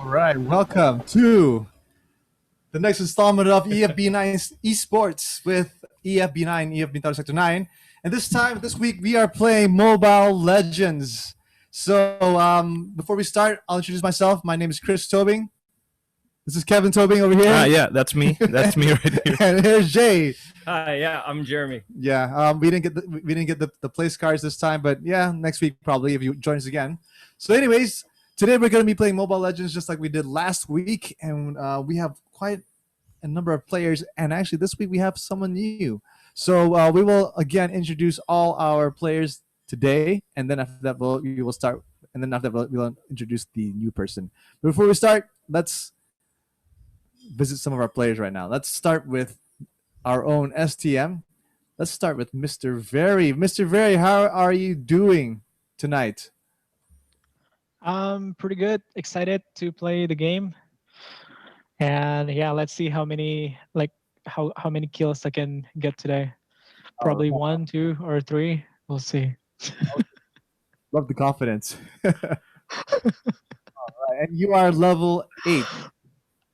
All right, welcome to the next installment of EFB9 Esports with EFB9, EF Bintaro Sector 9. And this week, we are playing Mobile Legends. So before we start, I'll introduce myself. My name is Chris Tobing. This is Kevin Tobing over here. Yeah, that's me. That's me right here. And here's Jay. Hi, yeah, I'm Jeremy. Yeah, we didn't get the place cards this time, but yeah, next week probably if you join us again. So, anyways, today we're going to be playing Mobile Legends just like we did last week, and we have quite a number of players. And actually, this week we have someone new. So we will again introduce all our players today, and then after that we'll start. And then after that we'll introduce the new person. But before we start, let's visit some of our players right now. Let's start with our own STM. Let's start with Mr. Very. Mr. Very, how are you doing tonight? Pretty good. Excited to play the game. And yeah, let's see how many how many kills I can get today. Probably 1, 2, or 3. We'll see. Love the confidence. All right, and you are level 8.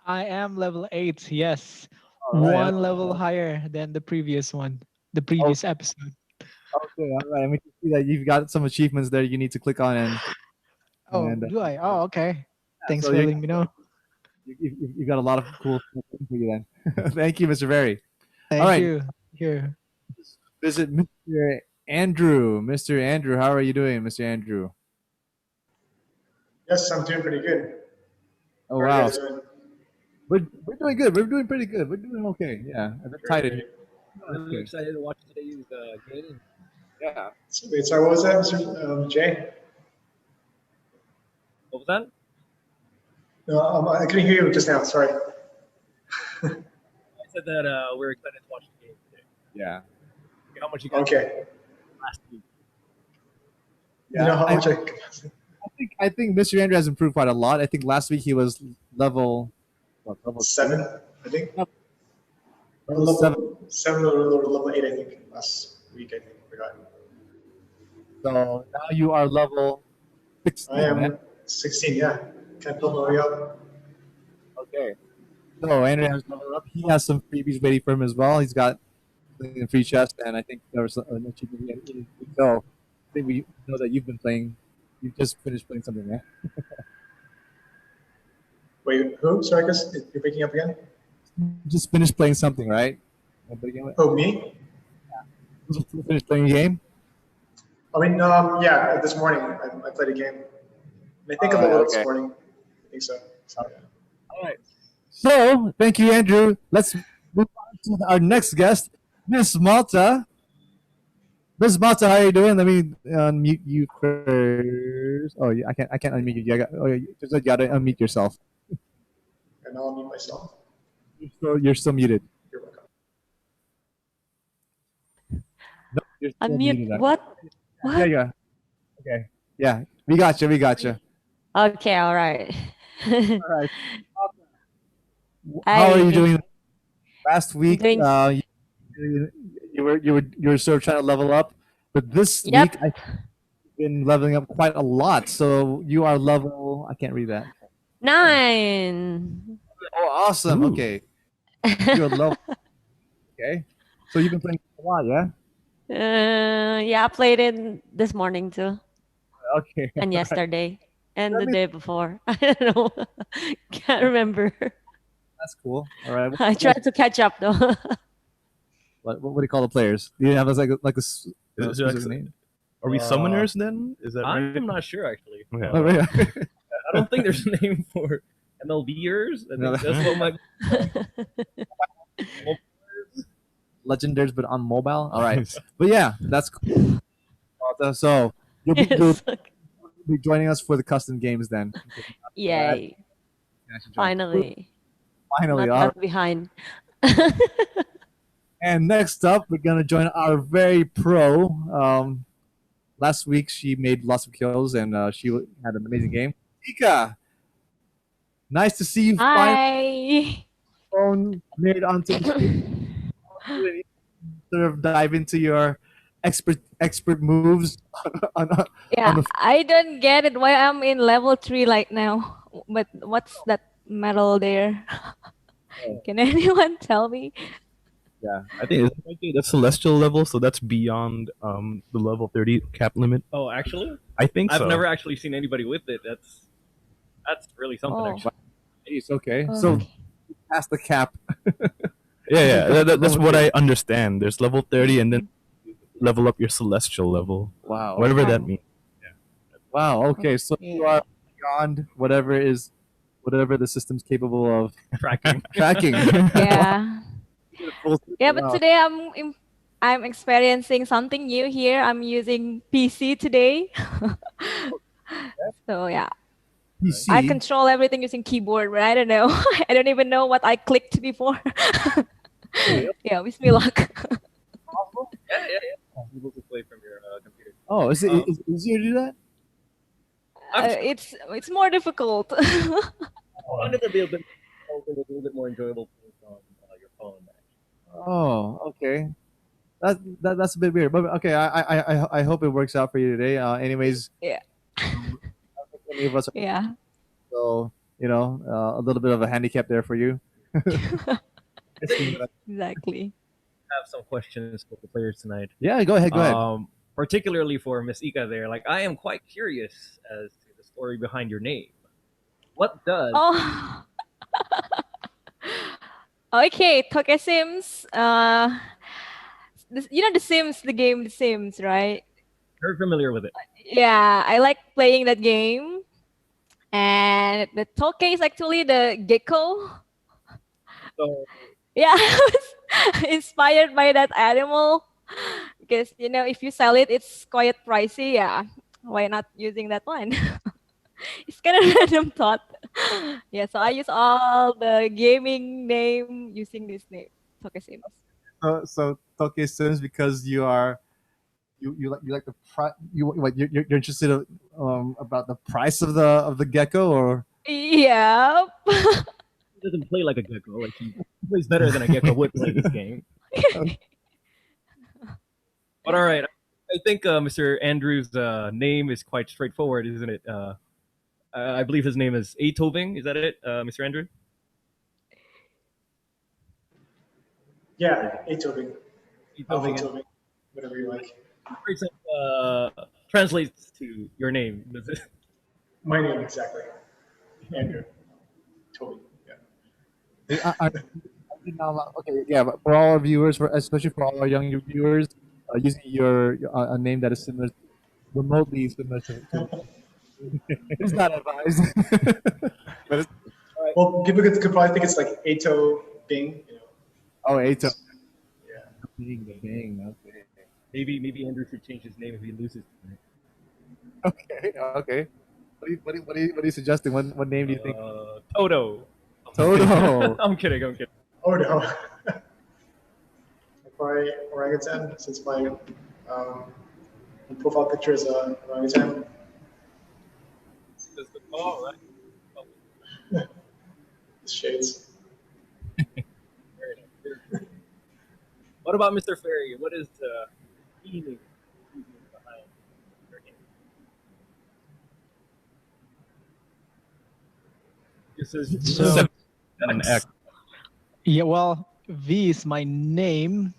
I am level 8, yes. All right. 1 level higher than the previous one, the previous episode. Okay, all right. We can see that you've got some achievements there you need to click on. And Do I? Oh, okay. Thanks so for you- letting me know. you got a lot of cool stuff for you then. Thank you, Mr. Very. Thank right. you. Here. Visit Mr. Andrew. Mr. Andrew, how are you doing, Mr. Andrew? Yes, I'm doing pretty good. Oh, How are you wow. guys doing? We're doing good. We're doing pretty good. We're doing okay. Yeah, a bit tired. Great. I'm excited to watch today's game. Yeah. Wait, sorry, what was that, Mr. Jay? What was that? No, I couldn't hear you just now. Sorry. I said that we're excited to watch the game today. Yeah. How much you got Okay. last week? Yeah. You know how I, much I think Mr. Andrew has improved quite a lot. I think last week he was level 7, I think. Level 7. 7 or level 8, I think. Last week, I think. I forgot. So now you are level 16. I am man. 16, yeah. Can't build my way up. Okay. So Andrew has leveled up. He has some freebies waiting for him as well. He's got a free chest, and I think there was an achievement. So I think we know that you've been playing. You just finished playing something, yeah? Wait, who? Sorry, Chris, you're breaking up again? You just finished playing something, right? Oh, me? You finished playing a game? I mean, yeah, this morning I played a game. I think I'm a little this morning. I think so. Yeah. All right. So, thank you, Andrew. Let's move on to our next guest, Miss Malta. Miss Malta, how are you doing? Let me unmute you first. Oh, yeah, I can't unmute you. You gotta unmute yourself. And I'll mute myself. You're still muted. You're welcome. No, you're still muted. Unmute what? What? Yeah. Okay. Yeah, we got you. Okay, all right. All right. How are you doing? Last week, Doing- you were sort of trying to level up, but this Yep. week I've been leveling up quite a lot. So you are level. I can't read that. 9. Oh, awesome. Ooh. Okay, you're level. Okay, so you've been playing a lot, yeah? Yeah, I played it this morning too, Okay. and yesterday, and Let the me- day before. I don't know. Can't remember. That's cool. All right. I tried to catch up though. What do you call the players? Do you have like a Is it specific like- name? Are we summoners then? Is that right? I'm not sure actually. Okay. Oh, yeah. I don't think there's a name for MLBers. I No. think that's what my Legenders, but on mobile. All right. But yeah, that's cool. So you'll Yes. be joining us for the custom games then. Yay! Finally, Finally. not All right. left behind. And next up, we're gonna join our very pro. Last week she made lots of kills and she had an amazing game. Ika, nice to see you finally Hi. made onto the stage. Sort of dive into your expert moves on Yeah, the- I don't get it why I'm in level 3 right now. but what's that medal there? Can anyone tell me? Yeah, I think that's celestial level, so that's beyond the level 30 cap limit. Oh, actually, I think I've so. never actually seen anybody with it. That's really something. Oh, Actually, Jeez, okay. So okay. past the cap. Yeah, that's Level what 30. I understand. There's level 30, and then level up your celestial level, Wow. whatever that Oh. means. Wow. Okay. So you Yeah. are beyond whatever the system's capable of tracking. tracking. Yeah. Full- Yeah, but wow. today I'm experiencing something new here. I'm using PC today. So yeah, PC. I control everything using keyboard, but I don't know. I don't even know what I clicked before. Yeah, wish me luck. Yeah. Able to play from your computer. Oh, is it easier to do that? It's more difficult. I found it a little bit more enjoyable playing from your phone. Oh, okay. That's a bit weird, but okay. I hope it works out for you today. Anyways, Yeah. any of us, Yeah. so a little bit of a handicap there for you. Exactly. Have some questions for the players tonight. Yeah, go ahead. Go ahead. Particularly for Miss Ika there. Like, I am quite curious as to the story behind your name. What does Oh. Okay, Toke Sims. You know The Sims, the game The Sims, right? you're familiar with it? Yeah, I like playing that game. And the Toke is actually the gecko. So Yeah, I was inspired by that animal because if you sell it, it's quite pricey. Yeah, why not using that one? It's kind of random thought. Yeah, so I use all the gaming name using this name, Toke Sims. So Tokyo Sims because you like the price. You're interested about the price of the gecko, or Yeah. he doesn't play like a gecko. Like, he plays better than a gecko would play this game. But all right, I think Mr. Andrews' name is quite straightforward, isn't it? I believe his name is Atoving. Is that it, Mr. Andrew? Yeah, Beethoven, Alpha Atoving. Tobin, whatever you like. For example, translates to your name. Does it? My name exactly, Andrew Tobin. Yeah. okay, yeah. But for all our viewers, especially for all our young viewers, using your a name that is similar, remotely similar to it's not advised. But it's, Well, people could probably think it's like Ato Bing. oh, Ato. Yeah. Bing. Okay. Maybe Andrew should change his name if he loses tonight. Okay. What are you suggesting? What name do you think? Toto. Toto. I'm kidding. Oh no. My orangutan, since my profile picture is an orangutan. Oh, right. Shades. Very nice. What about Mr. Ferry? What is the meaning behind your name? This is So- An X. Yeah, well, V is my name.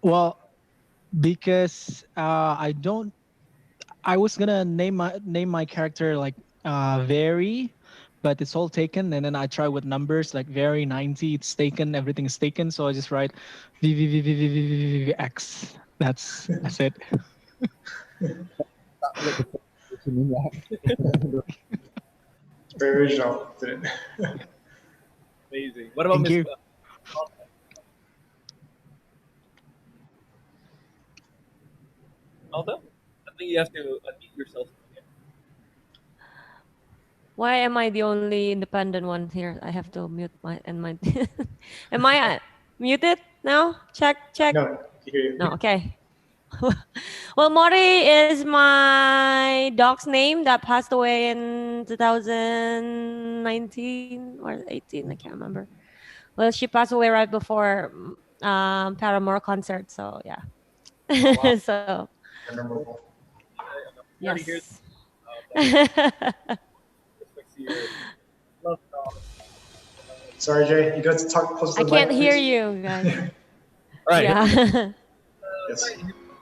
Well, because I was gonna name my character like Very, but it's all taken, and then I try with numbers like Very 90. It's taken, everything is taken, so I just write VVVVVVX. That's it. Very original, didn't it? amazing. What about Thank you. Mr. Aldo? I think you have to unmute yourself. Why am I the only independent one here? I have to mute my. Am I muted now? Check. No, I hear you. No, okay. Well, Mori is my dog's name that passed away in 2019 or 18. I can't remember. Well, she passed away right before Paramore concert. So yeah. wow. So Memorable. Sorry to hear yes. respect to here. Love dog. Sorry, Jay. You got to talk close to I the mic. can't hear please. you, guys. All right. Yeah. Yes.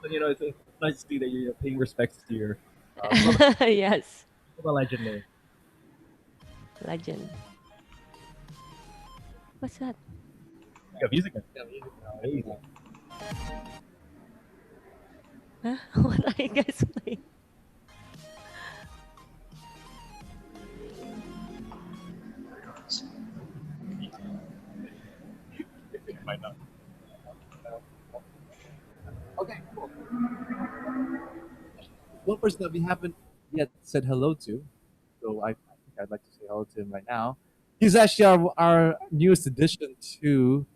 You know, it's nice to see that you're paying respects to your Yes. Mobile Legend name. Legend. What's that? You got music. Amazing. Huh? What are you guys playing? Might not. Okay, cool. One person that we haven't yet said hello to, so I think I'd like to say hello to him right now. He's actually our newest addition to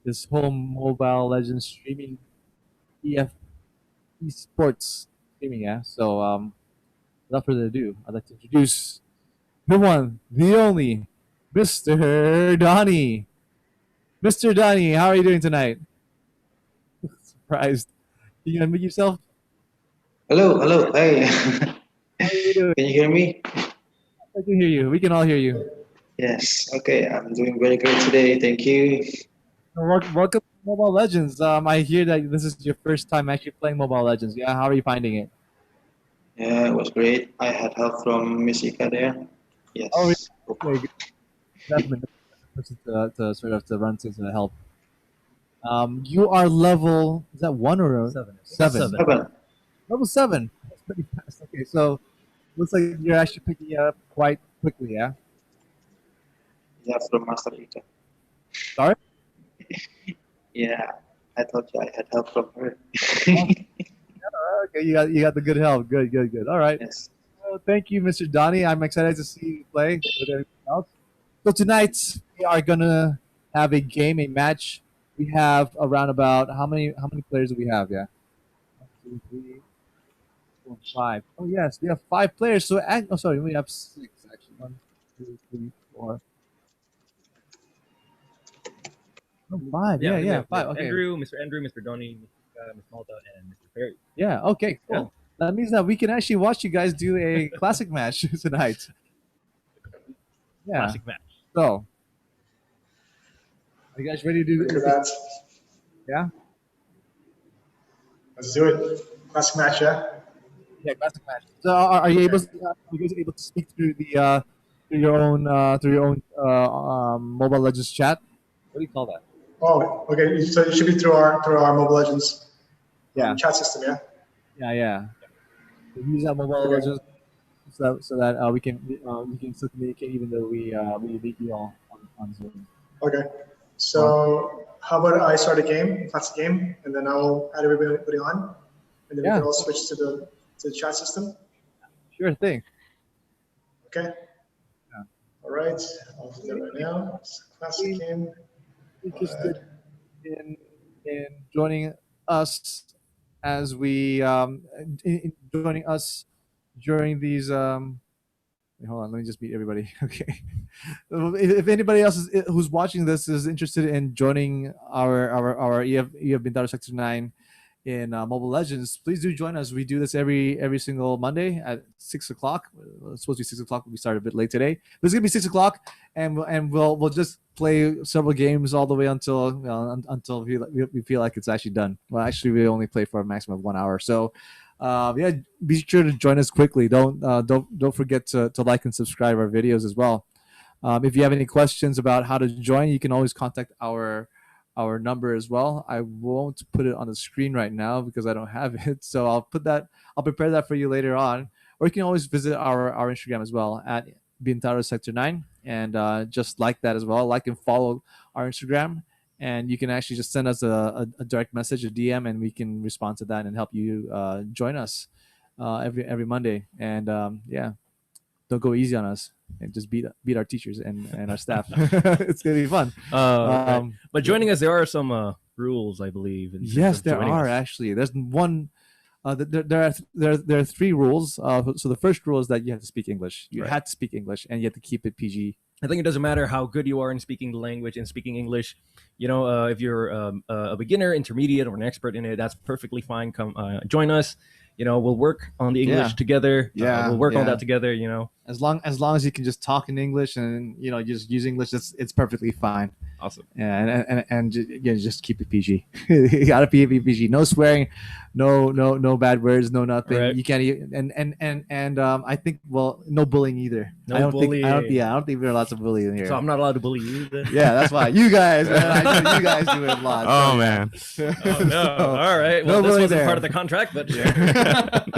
this whole Mobile Legends streaming esports streaming, yeah. So without further ado, I'd like to introduce the one, the only, Mr. Donnie. Mr. Donnie, how are you doing tonight? Surprised. Can you unmute yourself? Hello, hello. Hey, How are you doing? can you hear me? I can hear you. We can all hear you. Yes. Okay, I'm doing very great today. Thank you. Welcome to Mobile Legends. I hear that this is your first time actually playing Mobile Legends. Yeah, how are you finding it? Yeah, it was great. I had help from Miss Ika there. Yes. Oh, really? Okay, good. Definitely to sort of to run to help. You are level, is that 1 or Seven. seven? Seven. Level 7. That's pretty fast. Okay, so looks like you're actually picking it up quite quickly, yeah? Yeah, from Master Ika. Sorry? Yeah, I thought I had help from her. Okay, you got the good help. Good. All right. Yes. Well, thank you, Mr. Donnie. I'm excited to see you play with everyone else. So tonight we are gonna have a game, a match. We have around about how many players do we have? Yeah. 1, 2, 3, 4, 5. Oh yes, we have 5 players. So sorry, we have 6 actually. 1, 2, 3, 4. Oh, 5. we Yeah, have 5. Okay. Andrew, Mr. Donnie, Miss Malta, and Mr. Perry. Yeah. Okay. Cool. That means that we can actually watch you guys do a classic match tonight. Yeah. Classic match. So, are you guys ready to do Look at that. Yeah. Let's do it. Classic match, yeah? Yeah, classic match. So, are you able? Are you guys able to speak through the through your own Mobile Legends chat? What do you call that? Oh, okay. So it should be through our Mobile Legends Yeah. chat system, yeah? Yeah. So use that Mobile Okay. Legends so that we can still communicate even though we meet you all on Zoom. Okay. So how about I start a game, if that's a game, and then I'll add everybody on, and then we Yeah. can all switch to the chat system. Sure thing. Okay. Yeah. All right. I'll do that right now. It's a classic game. Interested in joining us as we in joining us during these wait, hold on, let me just meet everybody. Okay. If anybody else who's watching this is interested in joining our EF Bintaro Sector 9 in Mobile Legends, please do join us. We do this every single Monday at 6 o'clock. It's supposed to be 6 o'clock. We started a bit late today. But it's gonna be 6 o'clock, and we'll just play several games all the way until we feel like it's actually done. Well, actually, we only play for a maximum of 1 hour. So, yeah, be sure to join us quickly. Don't forget to like and subscribe our videos as well. If you have any questions about how to join, you can always contact our number as well. I won't put it on the screen right now because I don't have it. So I'll prepare that for you later on. Or you can always visit our Instagram as well at Bintaro Sector 9 and just like that as well. Like and follow our Instagram. And you can actually just send us a direct message, a DM, and we can respond to that and help you join us every Monday. And yeah, don't go easy on us and just beat our teachers and our staff. It's gonna be fun. Right. But joining us, there are some rules, I believe. in terms Yes, of there joining are us. actually. There's one. There are 3 rules. So the first rule is that you have to speak English. You Right. have to speak English, and you have to keep it PG. I think it doesn't matter how good you are in speaking the language and speaking English. You know, if you're a beginner, intermediate, or an expert in it, that's perfectly fine. Come join us. we'll work on the English Yeah. together. Yeah, we'll work on yeah. that together. As long as you can just talk in English and just use English, it's perfectly fine. Awesome. Yeah, and just keep it PG. You gotta keep it PG. No swearing, no bad words, no nothing. Right. You can't even, and I think no bullying either. No I don't bullying. think I don't think we're allowed to bully in here. So I'm not allowed to bully you then? Yeah, that's why you guys, man. I know you guys do it a lot. Oh man. Oh, no. All right. no Well, this bullying wasn't there. part of the contract, but sure.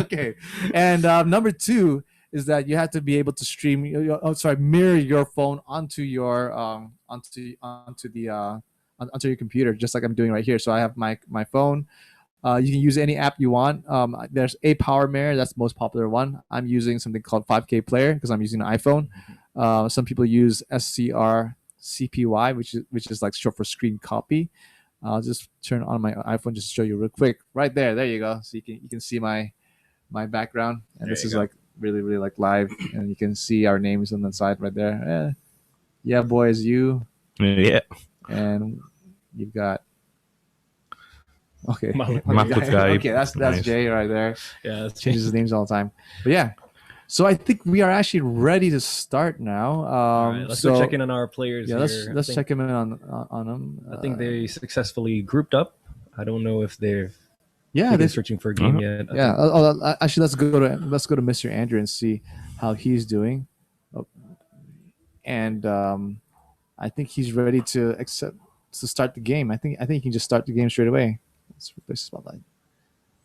Okay, and number 2 is that you have to be able to stream. Mirror your phone onto your onto your computer, just like I'm doing right here. So I have my phone. You can use any app you want. There's a Power Mirror, that's the most popular one. I'm using something called 5K Player because I'm using an iPhone. Some people use SCRCPY, which is like short for screen copy. I'll just turn on my iPhone just to show you real quick. Right there, there you go. So you can see my background, and There this you is go. like really like live, and you can see our names on the side right there. Yeah, boys, you, Yeah. and you've got. Okay, Mahmoud Gaib. okay, that's Nice. Jay right there. Yeah. That's Changes his names all the time, but yeah. So I think we are actually ready to start now. All right, let's go check in on our players. Yeah, here. let's I think, check him in on them. I think they successfully grouped up. I don't know if they've yeah, been they searching for a game yet. I yeah. think- Actually, let's go to Mr. Andrew and see how he's doing. Oh, and I think he's ready to start the game. I think he can just start the game straight away. Let's replace the spotlight. it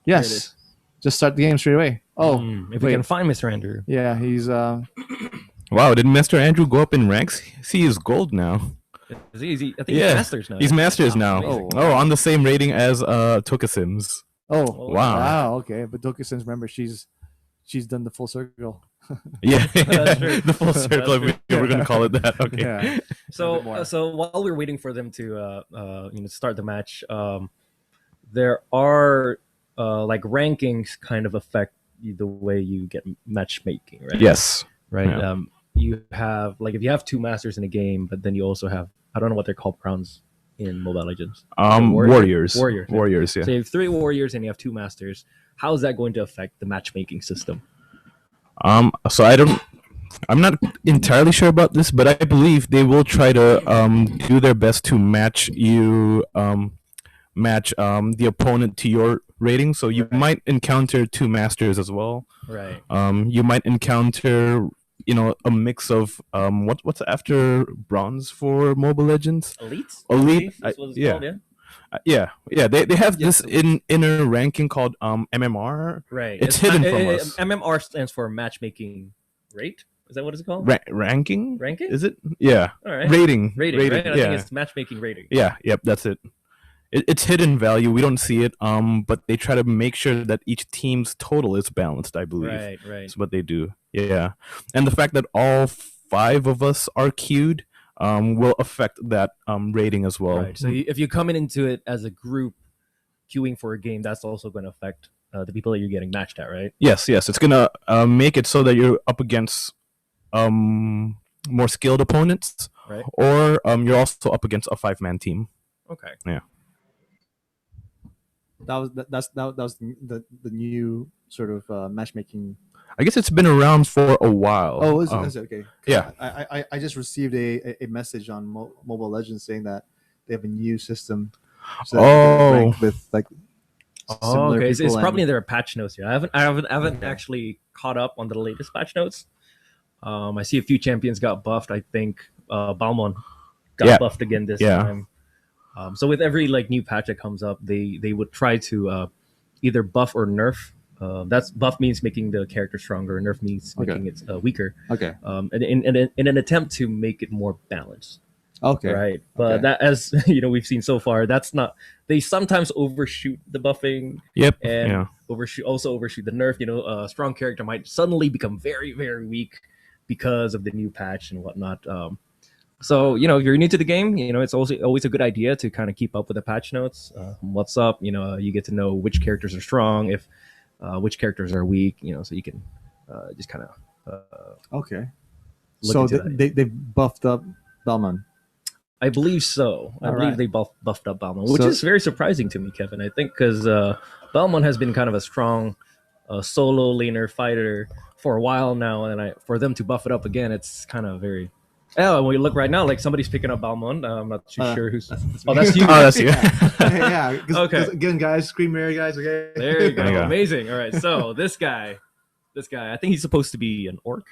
Yes, is. just start the game straight away. Oh, if we wait. can find Mr. Andrew. Yeah, he's Wow, did Mr. Andrew go up in ranks? See, he's gold now. Is he, I think Yeah, he's Masters now. He's Masters now. amazing. Oh, on the same rating as Tokasims. oh Wow. wow, okay. But Dokison's, remember, she's done the full circle. Yeah, That's true. the full That's circle. true. We're gonna call it that. Okay. Yeah. A bit So more. so while we're waiting for them to start the match, there are like rankings kind of affect the way you get matchmaking, right? Yes. Right. Yeah. You have like if you have 2 masters in a game, but then you also have, I don't know what they're called crowns in Mobile Legends. Warriors. Warriors. Warriors. Yeah. So you have 3 warriors and you have 2 masters. How is that going to affect the matchmaking system? So I'm not entirely sure about this, but I believe they will try to do their best to match you the opponent to your rating. So you might encounter 2 masters as well. Right. You might encounter a mix of what's after bronze for Mobile Legends. Elites? Elite, That's what it's yeah. called, yeah. Yeah. They have Yes. this inner ranking called MMR. Right. It's hidden from us. MMR stands for matchmaking rate. Is that what it's called? Ranking? Ranking? Is it? Yeah. All right. Rating. Rating, right? I Yeah. think it's matchmaking rating. Yeah. Yep. That's it. It's hidden value. We don't see it. But they try to make sure that each team's total is balanced. I believe. Right. That's what they do. Yeah. And the fact that all 5 of us are queued will affect that rating as well. Right. So if you come into it as a group queuing for a game, that's also going to affect the people that you're getting matched at, right? Yes. It's gonna make it so that you're up against more skilled opponents, Right. or you're also up against a 5-man team. Okay. That was the new sort of matchmaking. I guess it's been around for a while. Oh, is it okay? 'Cause yeah. I just received a message on Mobile Legends saying that they have a new system. So that you can rank with like. Oh, similar okay. It's people probably in and- their patch notes here. I haven't actually caught up on the latest patch notes. I see a few champions got buffed. I think Balmon got Yeah. buffed again this Yeah. time. So with every like new patch that comes up, they would try to either buff or nerf. That's buff means making the character stronger. Nerf means Okay. making it weaker. Okay. In an attempt to make it more balanced. Okay. Right. But Okay. that, as we've seen so far, that's not. They sometimes overshoot the buffing Yep. and Yeah. overshoot the nerf. A strong character might suddenly become very, very weak because of the new patch and whatnot. So if you're new to the game, it's also always a good idea to kind of keep up with the patch notes. What's up? You get to know which characters are strong, if which characters are weak. So you can just kind of. Okay. Look So into that. they buffed up Bellman. I believe so. I All believe right. they buffed up Balmon, which So- is very surprising to me, Kevin. I think because Balmon has been kind of a strong a solo laner fighter for a while now, and for them to buff it up again, it's kind of very. Oh, when we look right now, like somebody's picking up Balmond. I'm not too sure who's. Oh, that's you. Oh, that's you. yeah. Okay. Again, guys, Scream Mary, guys. Okay. There you go. There you go. Amazing. All right. So this guy, I think he's supposed to be an orc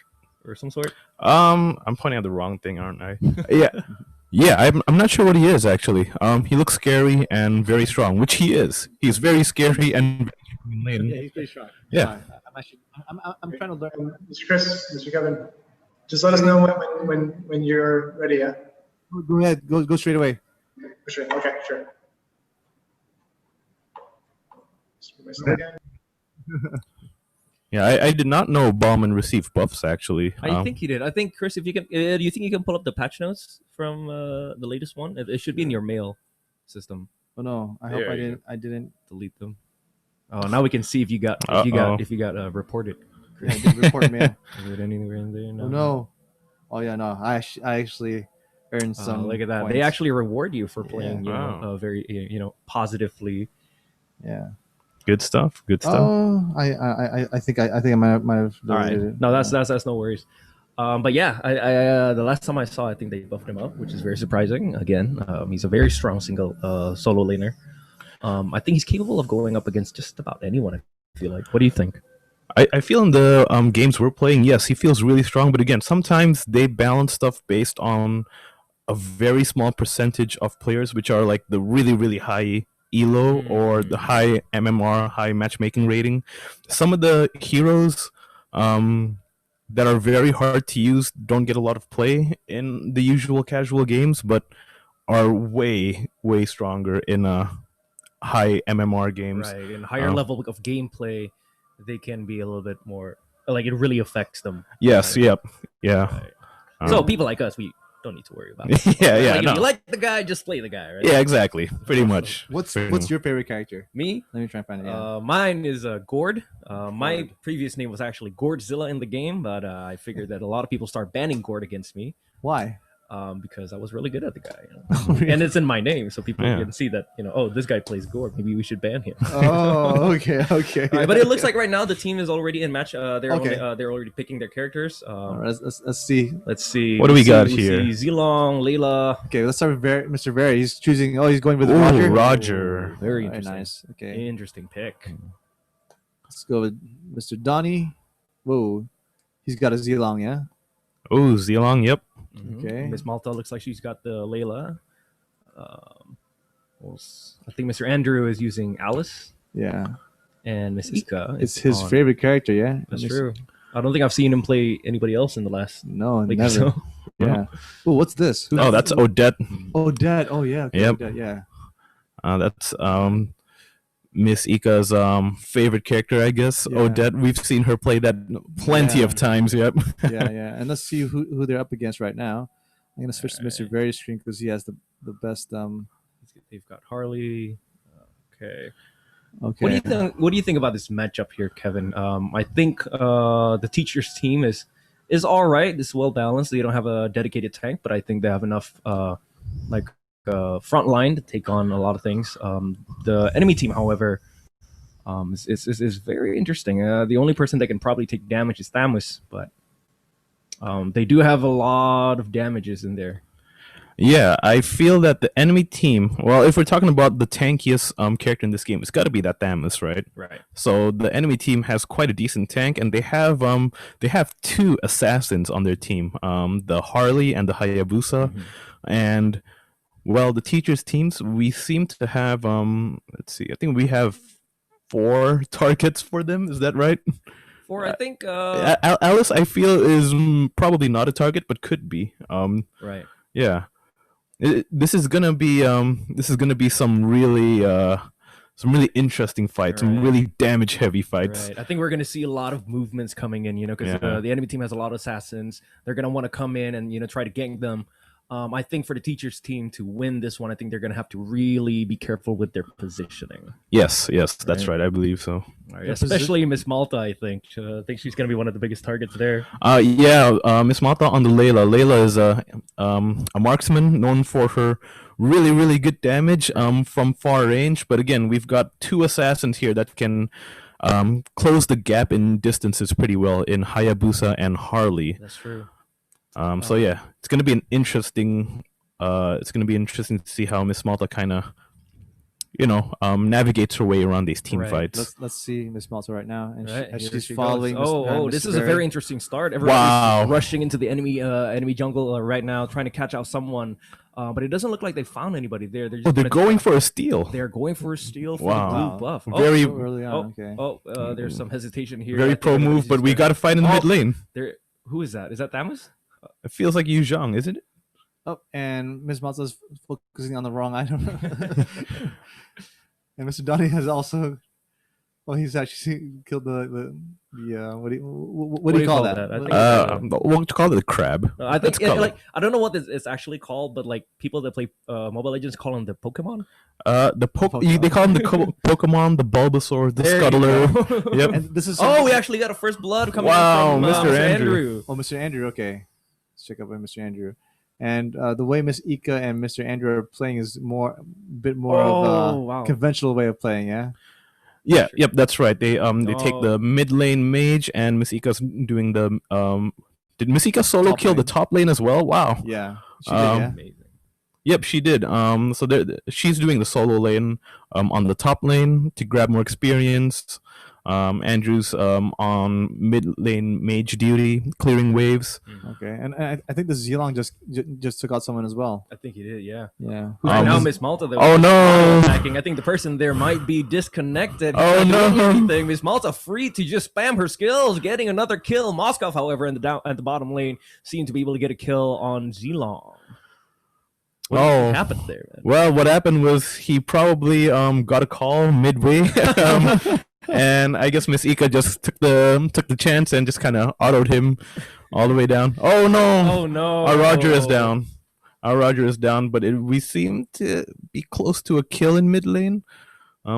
or some sort. I'm pointing at the wrong thing, aren't I? Yeah. Yeah, I'm not sure what he is actually. He looks scary and very strong, which he is. He's very scary and very strong in lane. Yeah, he's pretty strong. Yeah. I'm trying to learn. Mr. Chris, Mr. Kevin, just let us know when you're ready. Yeah. Go ahead. Go straight away. For sure. Okay. Sure. Just put myself again. Yeah, I did not know Bauman received buffs actually. I think he did. I think Chris, if you can, do you think you can pull up the patch notes from the latest one? It should be in your mail system. Oh no, I hope There I you didn't. I didn't. Delete them. Oh, if you can see if you got reported. I didn't report mail. Is it anywhere in there? Oh no. Oh yeah, no. I actually earned Oh, some. look at that. points. They actually reward you for playing, Wow. very, positively. Yeah. Good stuff. Good stuff. Oh, I think I might have. All right. deleted it. No, that's no worries. But yeah, I the last time I saw, I think they buffed him up, which is very surprising. Again, he's a very strong single solo laner. I think he's capable of going up against just about anyone. I feel like. What do you think? I feel in the games we're playing, yes, he feels really strong. But again, sometimes they balance stuff based on a very small percentage of players, which are like the really, really high elo or the high MMR, high matchmaking rating. Some of the heroes that are very hard to use don't get a lot of play in the usual casual games, but are way, way stronger in high MMR games. Right, in higher level of gameplay, they can be a little bit more like it really affects them. Yes, Right. yep, yeah. Right. So people like us, we don't need to worry about it. Yeah, yeah, Like, no. if you like the guy, just play the guy, right? Yeah, exactly. Pretty much. What's Pretty what's much. your favorite character? Me, Let me try and find it. Yeah. mine is Gord. My Gord. previous name was actually Gordzilla in the game, but I figured that a lot of people start banning Gord against me Why? because I was really good at the guy, and it's in my name, so people Yeah. can see that oh, this guy plays Gord. Maybe we should ban him. Oh, okay, okay. All right, but it looks like right now the team is already in match. They're Okay. they're already picking their characters. All right, let's see. Let's see. What do we got We'll here? see Zilong, Layla. Okay, let's start with Mr. Very. He's choosing. Oh, he's going with Ooh, Roger. Roger. Very Very interesting. nice. Okay, Interesting pick. let's go with Mr. Donnie. Whoa, he's got a Zilong, yeah. Oh, Zilong, yep. Okay. Miss Malta looks like she's got the Layla. I think Mr. Andrew is using Alice, Yeah, and Miss Ika. it's is his on- favorite character. Yeah, That's true. I don't think I've seen him play anybody else in the last No, week never. or so. Yeah. Oh, what's this? Oh, that's Odette. Oh, Dad. Oh, yeah. Okay, Yep. Odette, yeah. That's Miss Ika's favorite character, I guess. Yeah. Odette. We've seen her play that plenty Yeah. of times. Yep. Yeah, yeah. And let's see who they're up against right now. I'm gonna switch to Mr. Very Screen because he has the best. They've got Harley. Okay. Okay. What do you think about this matchup here, Kevin? I think the teachers team is all right. It's well balanced. They don't have a dedicated tank, but I think they have enough front line to take on a lot of things. The enemy team, however, is very interesting. The only person that can probably take damage is Thamus, but they do have a lot of damages in there. Yeah, I feel that the enemy team. Well, if we're talking about the tankiest character in this game, it's got to be that Thamus, right? Right. So the enemy team has quite a decent tank, and they have two assassins on their team, the Harley and the Hayabusa, and well, the teachers' teams we seem to have let's see, I think we have 4 targets for them. Is that right? For I think Alice, I feel is probably not a target, but could be. right. Yeah. This is gonna be some really interesting fights, some Right. really damage heavy fights. Right. I think we're going to see a lot of movements coming in, because Yeah. the enemy team has a lot of assassins. They're going to want to come in and, try to gank them. I think for the teachers team to win this one, I think they're going to have to really be careful with their positioning. Yes, that's Right. right. I believe so. Right. Especially Miss Malta, I think. I think she's going to be one of the biggest targets there. Miss Mata on the Layla. Layla is a marksman known for her really, really good damage from far range. But again, we've got 2 assassins here that can closed the gap in distances pretty well in Hayabusa and Harley. That's true. So yeah, it's gonna be an interesting. It's gonna be interesting to see how Miss Malta kind of, navigates her way around these team Right. fights. Let's see Miss Malta right now, and Right, as here she's she following. goes. This Mr. is a Barry. very interesting start. Everybody's Wow. rushing into the enemy jungle right now, trying to catch out someone. But it doesn't look like they found anybody there. They're just Oh, they're gonna- going for a steal. They're going for a steal for Wow. the blue buff. Very- So early on. Okay. There's some hesitation here. I Very think pro that move, he's but just we gonna- got to fight in the Oh. mid lane. There, who is that? Is that Thamus? It feels like Yu Zhang, isn't it? Oh, and Miss Malta's focusing on the wrong item. And Mr. Donnie has also. Well, he's actually killed the what do you call that? I think We'll call it a crab. I think Let's call it. I don't know what this is actually called, but like people that play Mobile Legends call them the Pokemon. They call him the Pokemon, the Bulbasaur, the There you Scuttler. go. Yep. And this is Oh, we actually got a first blood coming Wow, from Mr. Andrew. Oh, Mr. Andrew. Okay, let's check up on Mr. Andrew. And the way Miss Ika and Mr. Andrew are playing is a bit more of a wow. conventional way of playing. Yeah. Yeah, yep, that's right. They take Oh. the mid lane mage, and Misika's doing the Did Misika solo Top kill the lane. top lane as well? Wow. Yeah. She did, Um, yeah. Amazing. Yep, she did. So she's doing the solo lane on the top lane to grab more experience. Andrew's on mid lane mage duty, clearing waves. Okay. And I think the Zilong just took out someone as well. I think he did. Yeah. Yeah. Right now, Um, Miss Malta, though. Oh, no. Attacking. I think the person there might be disconnected. Oh, He's not doing no. anything. Miss Malta free to just spam her skills, getting another kill. Moskov, however, at the bottom lane, seemed to be able to get a kill on Zilong. What do you think happened there, man? Well, what happened was he probably got a call midway. And I guess Miss Ika just took the chance and just kind of autoed him all the way down. Oh no! Oh no! Our Roger is down. Our Roger is down, but we seem to be close to a kill in mid lane.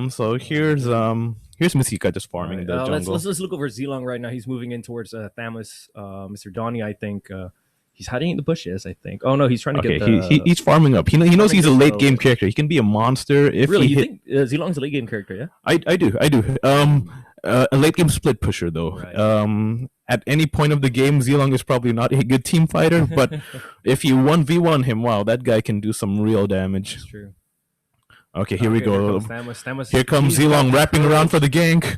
So here's Miss Ika just farming the jungle. Let's look over Zilong right now. He's moving in towards Thamus, Mr. Donnie. I think he's hiding in the bushes. I think. Oh no, he's trying to Okay, get the. he's farming up. He knows farming he's a this late low. game character. He can be a monster if Really, he you hit. think Zilong's a late game character? Yeah. I do. A late game split pusher though. Right. At any point of the game, Zilong is probably not a good team fighter, but if you 1v1 him, wow, that guy can do some real damage. That's true. Okay, here we go. Thamus. Here comes He's Zilong got wrapping the around for the gank.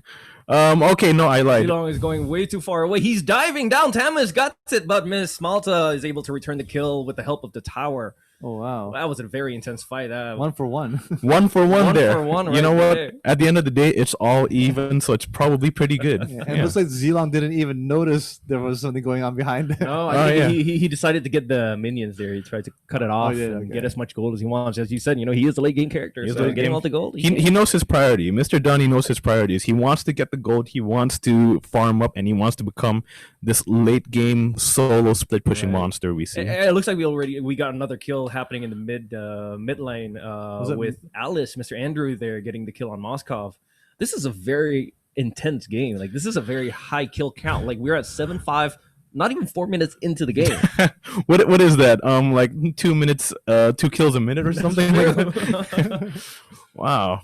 Okay, no, I lied. Zilong is going way too far away. He's diving down. Thamus got it, but Miss Malta is able to return the kill with the help of the tower. Oh wow. That was a very intense fight. 1 for 1. 1 for 1 One there. for one You know right what? there. At the end of the day, it's all even, so it's probably pretty good. Yeah, and it Yeah. looks like Zilong didn't even notice there was something going on behind. No, Oh, I think yeah. he decided to get the minions there. He tried to cut it off yeah, and okay. get as much gold as he wants. As you said, he is a late game character. He is a So late getting game- all the gold. He knows his priority. Mr. Dunny knows his priorities. He wants to get the gold. He wants to farm up, and he wants to become this late game solo split pushing Right. monster we see. It looks like we got another kill happening in the mid lane it- with Alice, Mr. Andrew there getting the kill on Moskov. This is a very intense game. Like this is a very high kill count. Like we're at 7-5, not even 4 minutes into the game. What is that? Like 2 minutes, 2 kills a minute or something. Wow.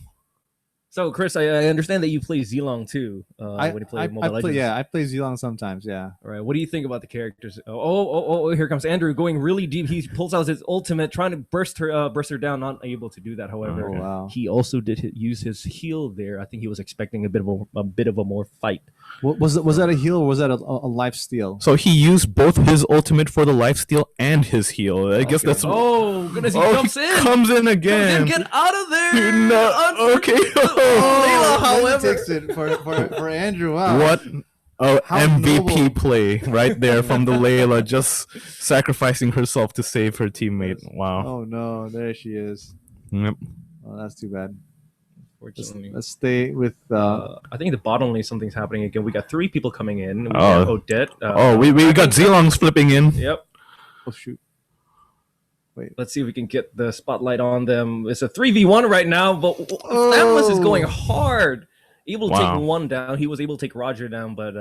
So Chris, I understand that you play Zilong too when you play Mobile Legends. I play Zilong sometimes, yeah. All right, what do you think about the characters? Oh, here comes Andrew going really deep. He pulls out his ultimate, trying to burst her down. Not able to do that, however. Oh, wow. He also did use his heal there. I think he was expecting a bit of a more fight. Was that a heal or was that a life steal? So he used both his ultimate for the lifesteal and his heal. I guess that's. Oh goodness, he Oh, jumps in. Comes in again. Get out of there. No, okay. Layla, Then he however, takes it for Andrew. Wow. What? Oh, How MVP noble. play right there from the Layla, just sacrificing herself to save her teammate. Wow. Oh no, there she is. Yep. Oh, that's too bad. Fortunately. Let's stay with. I think the bottom lane something's happening again. We got 3 people coming in. We Oh. got Odette. We got Zilong's flipping in. Yep. Oh shoot. Let's see if we can get the spotlight on them. It's a 3v1 right now, but Thamus is going hard. Able to Wow. take one down. He was able to take Roger down, but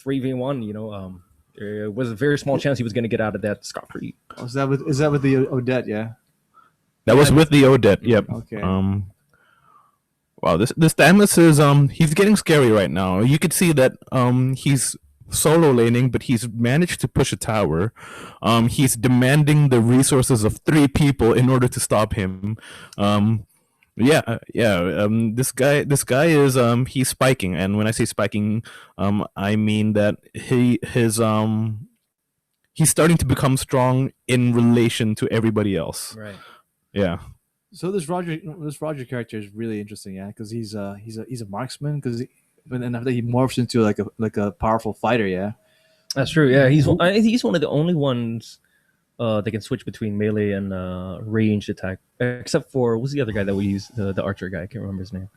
3v1, there was a very small chance he was going to get out of that scot-free. Oh, is that with the Odette? Yeah. That was with the Odette. Yep. Okay. Wow, Wow, this Thamus is he's getting scary right now. You could see that he's solo laning, but he's managed to push a tower. He's demanding the resources of 3 people in order to stop him. This guy is he's spiking, and when I say spiking, I mean that he's starting to become strong in relation to everybody else. Right. Yeah. So this Roger character is really interesting, yeah, because he's a marksman, and after he morphs into like a powerful fighter, yeah. That's true. Yeah, he's one of the only ones that can switch between melee and ranged attack, except for what's the other guy that we use, the archer guy. I can't remember his name.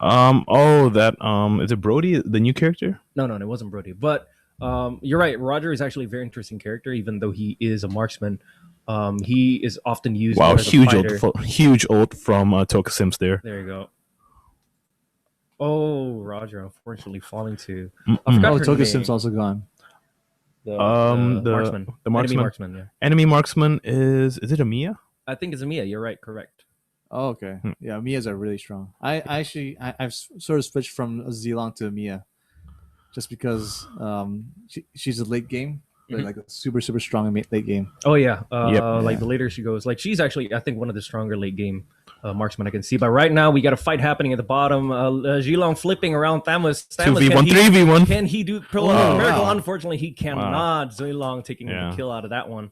Is it Brody, the new character? No, it wasn't Brody. But you're right. Roger is actually a very interesting character, even though he is a marksman. He is often used. Wow, as a huge ult from Toka Sims there. There you go. Oh, Roger, unfortunately falling to. Mm-mm. I forgot Oh, her Toka name. Sims also gone. The the marksman. marksman. Enemy marksman. Yeah, Enemy marksman is it Amiya? I think it's Amiya. You're right. Correct. Oh, okay. Yeah, Mia's are really strong. I've sort of switched from Zilong to Mia, just because she's a late game, but like a super strong in late game. Oh yeah. Yep. Like the later she goes, like she's actually I think one of the stronger late game marksman I can see. But right now we got a fight happening at the bottom. Zilong flipping around Thamus. 2v1, 3v1. Can he do Oh, miracle? wow. Unfortunately, he cannot. Zilong taking Yeah. the kill out of that one.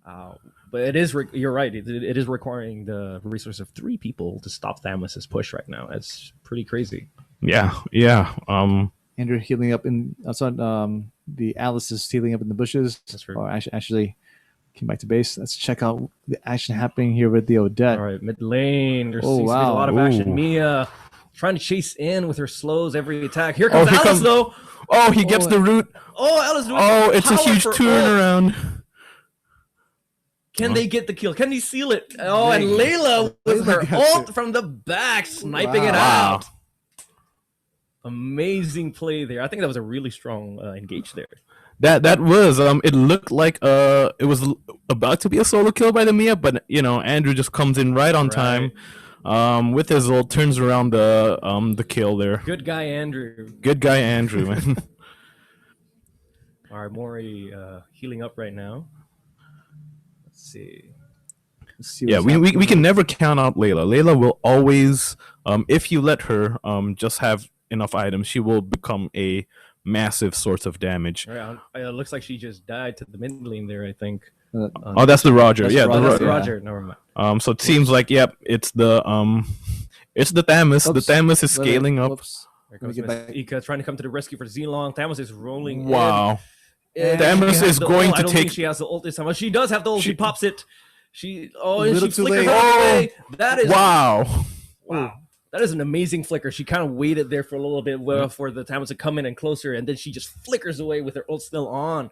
But it is. You're right. It is requiring the resource of 3 people to stop Thamus's push right now. It's pretty crazy. Yeah. Andrew healing up in outside. The Alice is healing up in the bushes. That's true. Or actually came back to base. Let's check out the action happening here with the Odette. All right, mid lane. There Oh, seems to be a wow. lot of action. Ooh. Mia trying to chase in with her slows every attack. Here comes here Alice comes- though. Oh, he gets Oh, the root. Oh, Alice doing Oh, it's a huge powerful ult. turnaround. Can they get the kill? Can he seal it? Oh, and Layla with Layla her got ult it. from the back, sniping it Wow. out. Amazing play there. I think that was a really strong engage there. That was it looked like it was about to be a solo kill by the Mia, but Andrew just comes in right on time. With his ult, turns around the kill there. Good guy, Andrew. Good guy Andrew, man. All right, Mori healing up right now. Let's see. Let's see Yeah, what's we happening. can never count out Layla. Layla will always if you let her just have enough items, she will become a massive source of damage. All right, it looks like she just died to the mid lane there, I think. Oh, that's the Roger. That's Yeah, Roger, That's yeah. Roger. Never mind. So it seems like it's the Thamus. The Oops. Thamus is Let it- scaling up. whoops. There Let me comes get Miss back. Ika trying to come to the rescue for Zilong. Thamus is rolling. Wow. in. Thamus She has is the going ult. to I don't think take- she has the ult this time. Well, she does have the ult. She She- pops it. And Little she too flickers late. out of the way. That is Wow. wow. That is an amazing flicker. She kind of waited there for a little bit for the Thamus to come in and closer, and then she just flickers away with her ult still on.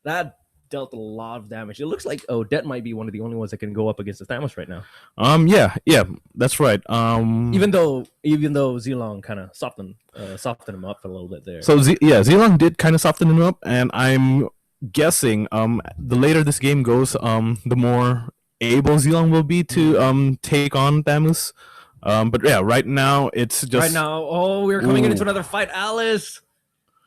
That dealt a lot of damage. It looks like Odette might be one of the only ones that can go up against the Thamus right now. Yeah, that's right. Even though Zilong kind of softened him up a little bit there. So Zilong did kind of soften him up, and I'm guessing the later this game goes, the more able Zilong will be to take on Thamus. But yeah, right now it's just Right now, we're coming Ooh. into another fight. Alice,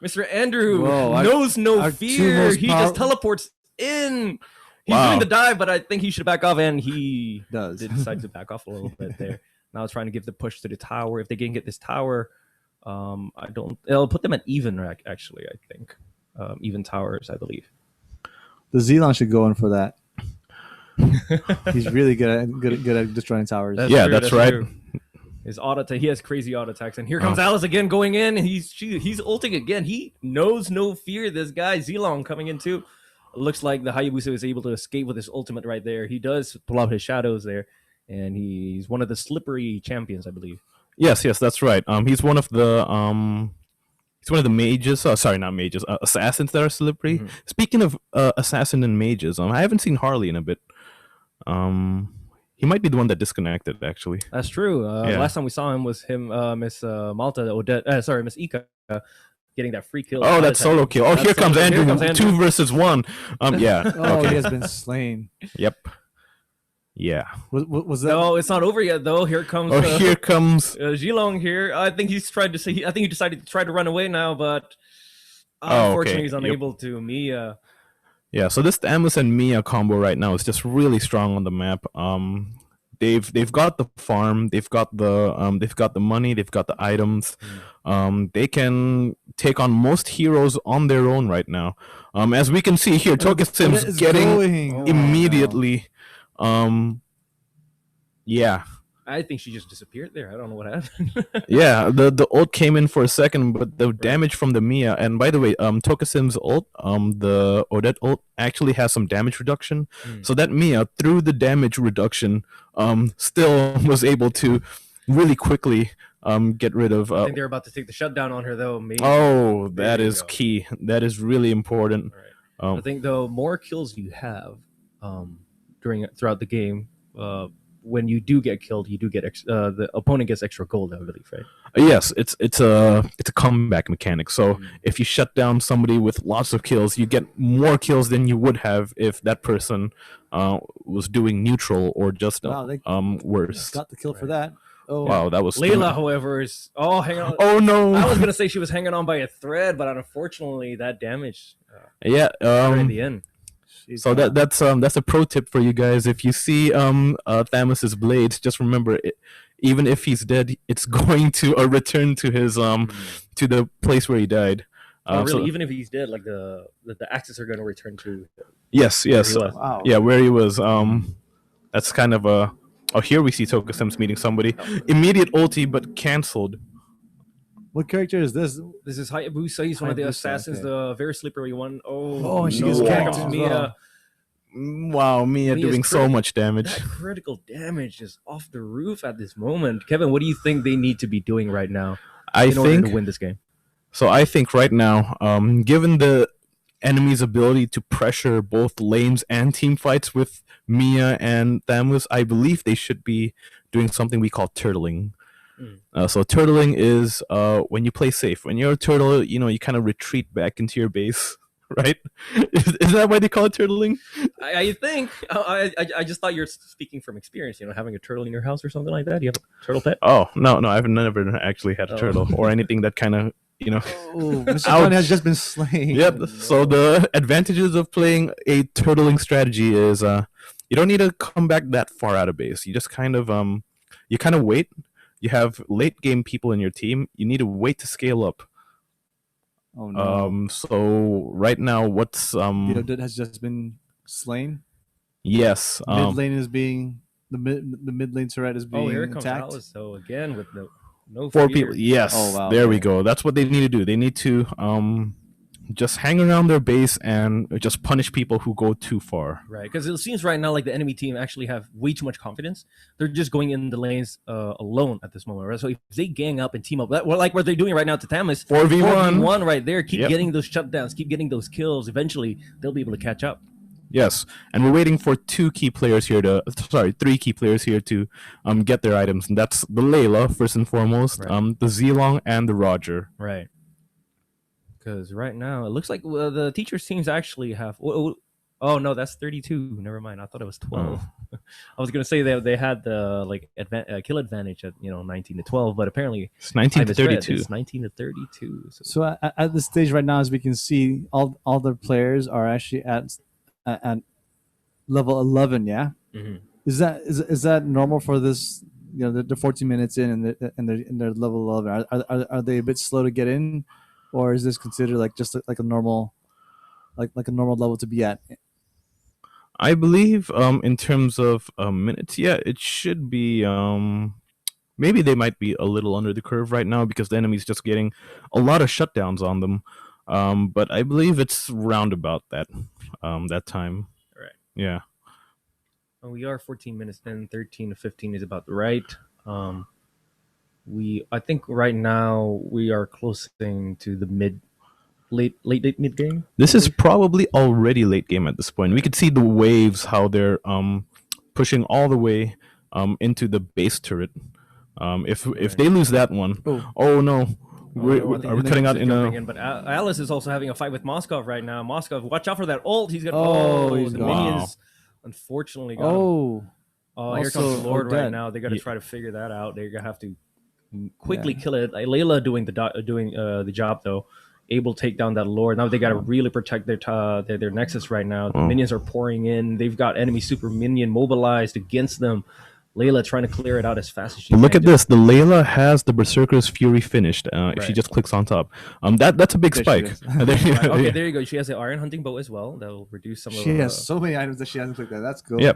Mr. Andrew Whoa, knows no our two fear. most He just teleports in. He's Wow. doing the dive, but I think he should back off, and he Does. did decide to back off a little bit there. Now trying to give the push to the tower. If they can get this tower, it'll put them at even. Actually, I think even towers, I believe. The Zilong should go in for that. He's really good at destroying towers. Yeah, that's right. true. His he has crazy auto attacks, and here comes Alice again going in. And he's ulting again. He knows no fear. This guy Zilong coming in too. Looks like the Hayabusa is able to escape with his ultimate right there. He does pull out his shadows there, and he's one of the slippery champions, I believe. yes, that's right. He's one of the mages. Sorry, not mages. Assassins that are slippery. Mhm. Speaking of assassin and mages, I haven't seen Harley in a bit. He might be the one that disconnected actually. That's true. Yeah. Last time we saw him was Miss Malta Odette. Miss Ika getting that free kill. Oh, that solo kill. Oh, That's here comes solo kill. Andrew. Here comes Andrew. 2 versus 1. Yeah. Oh, Okay. he has been slain. Yep. Yeah. Was that? No, it's not over yet though. Here comes Oh, here comes. Zhilong here. I think he's tried to say. I think he decided to try to run away now, but okay. unfortunately he's Yep. unable to. Mia. Yeah, so this Thamus and Mia combo right now is just really strong on the map. They've got the farm, they've got the money, they've got the items. They can take on most heroes on their own right now. As we can see here, Tokusim's is getting going? Oh, immediately. Yeah. I think she just disappeared there. I don't know what happened. Yeah, the ult came in for a second, but the damage from the Mia, and by the way, Tokusim's ult, the Odette ult actually has some damage reduction. So that Mia, through the damage reduction, still was able to really quickly get rid of. I think they're about to take the shutdown on her though. Maybe. Oh, There that you is go. key. That is really important. Right. I think the more kills you have throughout the game, when you do get killed, you do get the opponent gets extra gold, I believe, right? Yes, it's a comeback mechanic. So if you shut down somebody with lots of kills, you get more kills than you would have if that person was doing neutral or just Wow, they worse. got the kill for that. Oh, Wow, that was Layla, however, is hang on. Oh no! I was gonna say she was hanging on by a thread, but unfortunately, that damage Yeah. in the end. So that's a pro tip for you guys. If you see Thamus's blade, just remember, even if he's dead, it's going to return to his to the place where he died. Oh, really? So- Even if he's dead, like the axes are going to return to. yes. Where he was. wow. Yeah, where he was. That's kind of a. Oh, here we see Tokusim's meeting somebody. Immediate ulti, but cancelled. What character is this? This is Hayabusa. He's one of the Hayabusa, assassins, okay. the very slippery one. Oh, and she no. gets Wow. cracked Here as comes well. Mia. Wow, Mia Mia's doing so much damage. That critical damage is off the roof at this moment. Kevin, what do you think they need to be doing right now I in order think to win this game? so. I think right now, given the enemy's ability to pressure both lanes and team fights with Mia and Thamus, I believe they should be doing something we call turtling. So turtling is when you play safe. When you're a turtle, you kind of retreat back into your base, right? Is that why they call it turtling? I think I just thought you're speaking from experience. Having a turtle in your house or something like that. You have a turtle pet. Oh no, I've never actually had a Oh. turtle or anything that kind of Oh, Mr. Ouch. John has just been slain. Yep. So the advantages of playing a turtling strategy is you don't need to come back that far out of base. You just kind of wait. You have late game people in your team. You need to wait to scale up. Oh no. So right now, what's That has just been slain. yes. Mid lane is being the mid lane turret is being Oh, here comes attacked. Alice. So again with no Four fear. people. Yes. Oh, wow, There we okay. go. That's what they need to do. They need to just hang around their base and just punish people who go too far. Right, because it seems right now like the enemy team actually have way too much confidence. They're just going in the lanes alone at this moment, right? So if they gang up and team up, like what they're doing right now to Thamus, 4v1. right there, keep Yep. getting those shutdowns, keep getting those kills. Eventually, they'll be able to catch up. Yes, and we're waiting for three key players here to get their items, and that's the Layla first and foremost, Right. the Zilong and the Roger. Right. Because right now it looks like the teachers teams actually have. Oh no, that's 32. Never mind. I thought it was 12. I was gonna say they had the kill advantage at 19 to 12, but apparently It's 19 I to misread. 32. It's 19 to 32. So So at this stage right now, as we can see, all the players are actually at level 11. Yeah, Mhm. is that normal for this? They're 14 minutes in and they're level 11. Are they a bit slow to get in, or is this considered like just like a normal, like a normal level to be at? I believe in terms of minutes, yeah, it should be maybe they might be a little under the curve right now because the enemy's just getting a lot of shutdowns on them. But I believe it's round about that time. Right. Yeah. well, we are 14 minutes in. 13 to 15 is about right. I think right now we are closing to the late mid game. This is probably already late game at this point. We could see the waves, how they're pushing all the way into the base turret. If they lose that one, oh no, are we cutting out in a? But Alice is also having a fight with Moskov right now. Moskov, watch out for that ult. He's got He's the gone. minions. Unfortunately, got him. Oh, Oh, here comes Also, the Lord right Odette. now. They got to Yeah. try to figure that out. They're gonna have to quickly kill it. Like, Layla doing the job though, able to take down that Lord. Now they got to really protect their Nexus right now. The Oh. minions are pouring in. They've got enemy super minion mobilized against them. Layla trying to clear it out as fast as she But can. look at this. The Layla has the Berserker's Fury finished. If she Right. just clicks on top, that's a big There she spike. is. There you Right, go. okay, Yeah. there you go. She has the Iron Hunting Bow as well. That will reduce some She of. has so many items that she hasn't clicked at. That's cool. Yeah,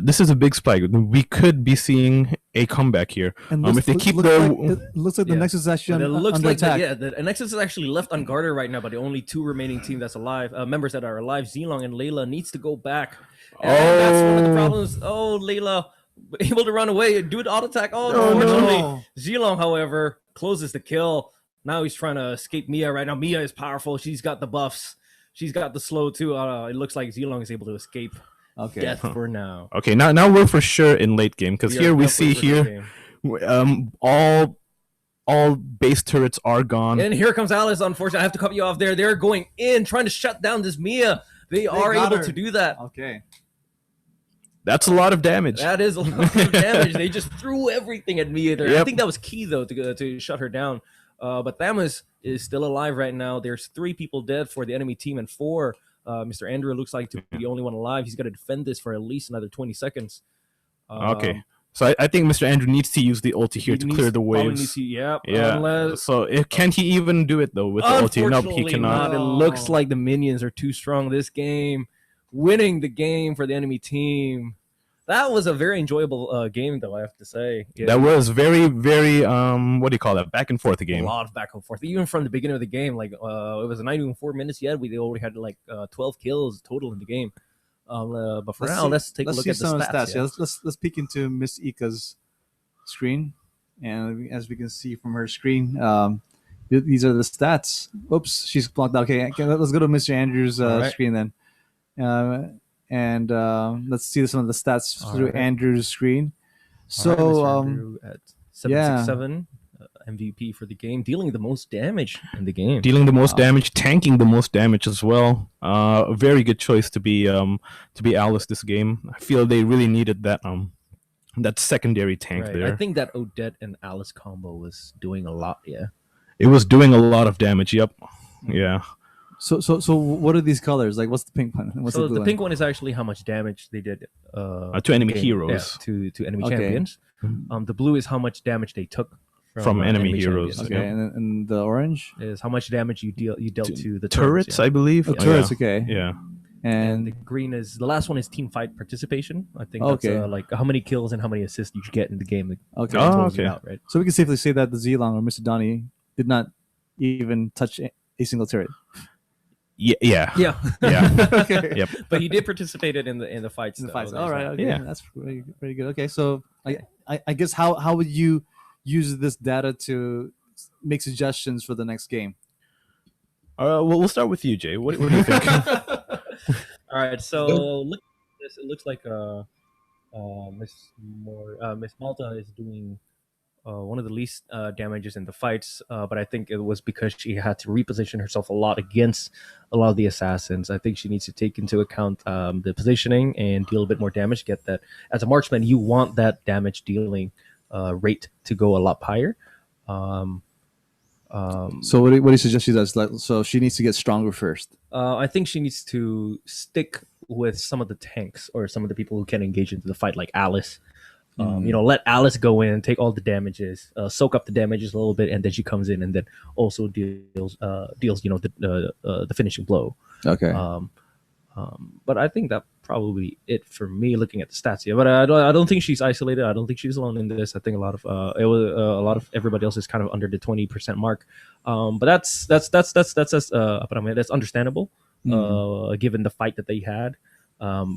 this is a big spike. We could be seeing a comeback here. And If they keep looks their like, it looks like the Yeah. Nexus is actually But it looks under like attack. the Nexus is actually left unguarded right now, but the only two remaining team that's alive, members that are alive, Zilong and Layla, needs to go back. And that's one of the Oh. problems. Oh, Layla able to run away and do an auto attack. Oh, Oh, no. unfortunately, Zilong, however, closes the kill. Now he's trying to escape Mia right now. Mia is powerful. She's got the buffs. She's got the slow too. It looks like Zilong is able to escape Okay. death for now. Okay, now we're for sure in late game because here we see definitely here for the game. all base turrets are gone. And here comes Alice. Unfortunately, I have to cut you off there. They're going in, trying to shut down this Mia. They are got able her. to do that. Okay. That's a lot of damage. That is a lot of damage. They just threw everything at Mia there. I Yep. think that was key though to shut her down. But Thamus is still alive right now. There's 3 people dead for the enemy team and 4. Mr. Andrew looks like to be the only one alive. He's got to defend this for at least another 20 seconds. Okay, so I think Mr. Andrew needs to use the ulti here to clear the waves. Yeah. Yeah. Can he even do it though with the ulti? No, he Unfortunately cannot. not. It looks like the minions are too strong this game, winning the game for the enemy team. That was a very enjoyable game, though, I have to say. Yeah. That was very, very what do you call that? Back and forth A game. lot of back and forth, even from the beginning of the game. Like it was not even 4 minutes yet. We already had like 12 kills total in the game. But for now, let's take a look see at the some stats. of the stats. Yeah, let's peek into Miss Ika's screen, and as we can see from her screen, these are the stats. Oops, she's blocked out. Okay, let's go to Mr. Andrews' All right. screen then, and let's see some of the stats All through right. Andrew's screen. All right, So Mr. Andrew at yeah. 767 MVP for the game, dealing the most damage in the game. Dealing the most damage, tanking the most damage as well. A very good choice to be Alice this game. I feel they really needed that secondary tank Right. there. I think that Odette and Alice combo was doing a lot. Yeah. It was doing a lot of damage. Yep. Yeah. So what are these colors? Like, what's the pink one? What's So the blue the one? pink one is actually how much damage they did To enemy game- heroes. yeah, to enemy Okay. champions. The blue is how much damage they took From enemy heroes. champions. Okay, and the orange Is how much damage you dealt to the Turrets, yeah. I believe. turrets. Okay, Yeah. And the and green is the last one is team fight participation. I think Okay. that's like how many kills and how many assists you get in the game. That okay. Oh, totals it okay. out, right? So we can safely say that the Zilong or Mr. Donnie did not even touch a single turret. Yeah. Yeah. Yeah, Yeah. Okay. Yep. but he did participate in the fights. In the though. fights. There's All right. that. Okay. Yeah. That's very good. Okay. So I guess how would you use this data to make suggestions for the next game? Well, we'll start with you, Jay. What do you think? All right, so look at this. It looks like Miss Malta is doing one of the least damages in the fights, but I think it was because she had to reposition herself a lot against a lot of the assassins. I think she needs to take into account the positioning and deal a bit more damage. Get that as a marksman, you want that damage dealing rate to go a lot higher. So what do you suggest she does? Like, so she needs to get stronger first. I think she needs to stick with some of the tanks or some of the people who can engage into the fight, like Alice. Let Alice go in, take all the damages, soak up the damages a little bit, and then she comes in and then also deals the finishing blow. Okay. But I think that probably it for me looking at the stats here. But I don't think she's isolated. I don't think she's alone in this. I think a lot of everybody else is kind of under the 20% mark. But that's understandable given the fight that they had.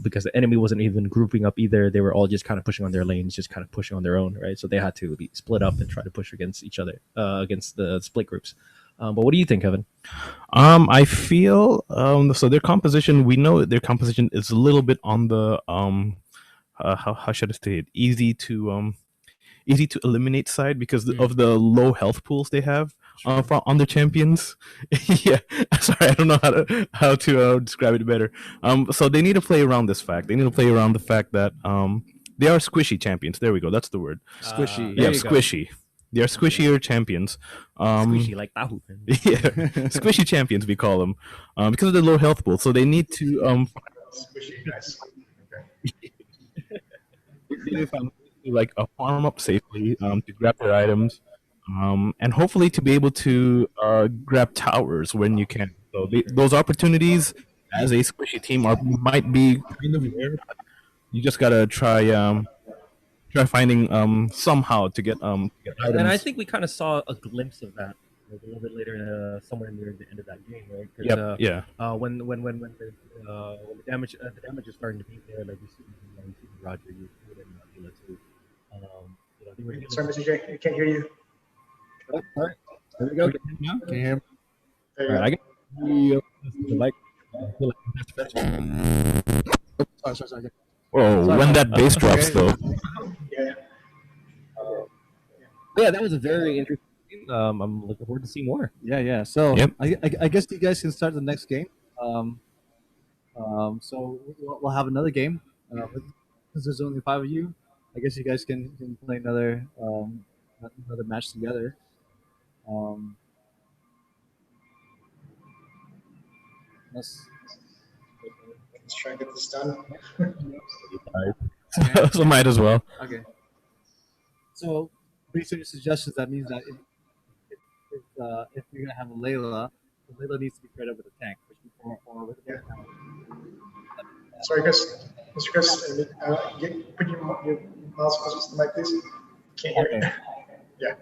Because the enemy wasn't even grouping up either. They were all just kind of pushing on their lanes, just kind of pushing on their own, right? So they had to be split up and try to push against each other, against the split groups. But what do you think, Kevin? I feel so their composition. We know their composition is a little bit on the how should I say it? Easy to eliminate side because of the low health pools they have on their champions. Yeah, sorry, I don't know how to describe it better. So they need to play around this fact. They need to play around the fact that They are squishy champions. There we go. That's the word. Squishy. There Yeah, you go. squishy. They are squishier champions. Squishy like Tahu. Yeah, squishy champions we call them, because of their low health pool. So they need to Squishy, nice. they find like a farm up safely to grab their items, and hopefully to be able to grab towers when you can. So those opportunities as a squishy team might be kind of rare. But you just gotta try finding somehow to get items. And I think we kind of saw a glimpse of that like, a little bit later, somewhere near the end of that game, right? 'Cause, Yep, yeah. when the damage is starting to be there, like you see Roger, you see Layla too. They were Sorry, Mr. J, I can't hear you. There we go. Can you hear me? There you All go. right, I got the like. Sorry. Whoa, Sorry, when that bass drops though. Yeah. Yeah, that was a very interesting. I'm looking forward to see more. Yeah. So Yep. I guess you guys can start the next game. So we'll have another game. Since there's only 5 of you, I guess you guys can play another match together. Let's Let's try and get this done. So might as well. Okay. So, based on your suggestions, that means that if you're gonna have a Layla, the Layla needs to be paired up with a tank, or with Yeah. Sorry, Chris. Mr. Chris, put your mouse closer to the mic, please. Can't hear Okay. it. Yeah.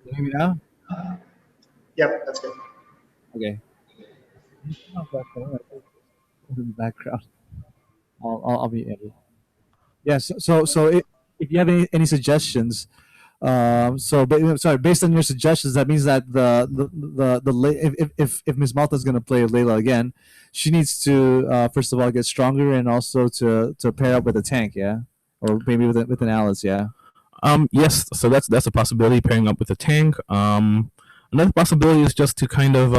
Can you hear me now? Yep, that's good. Okay. In the background. I'll be Eddie. Yeah. So if you have any suggestions, based on your suggestions, that means that if Ms. Malta is going to play Layla again, she needs to first of all get stronger and also to pair up with a tank, yeah, or maybe with an Alice, yeah. Yes, so that's a possibility, pairing up with a tank. Another possibility is just to kind of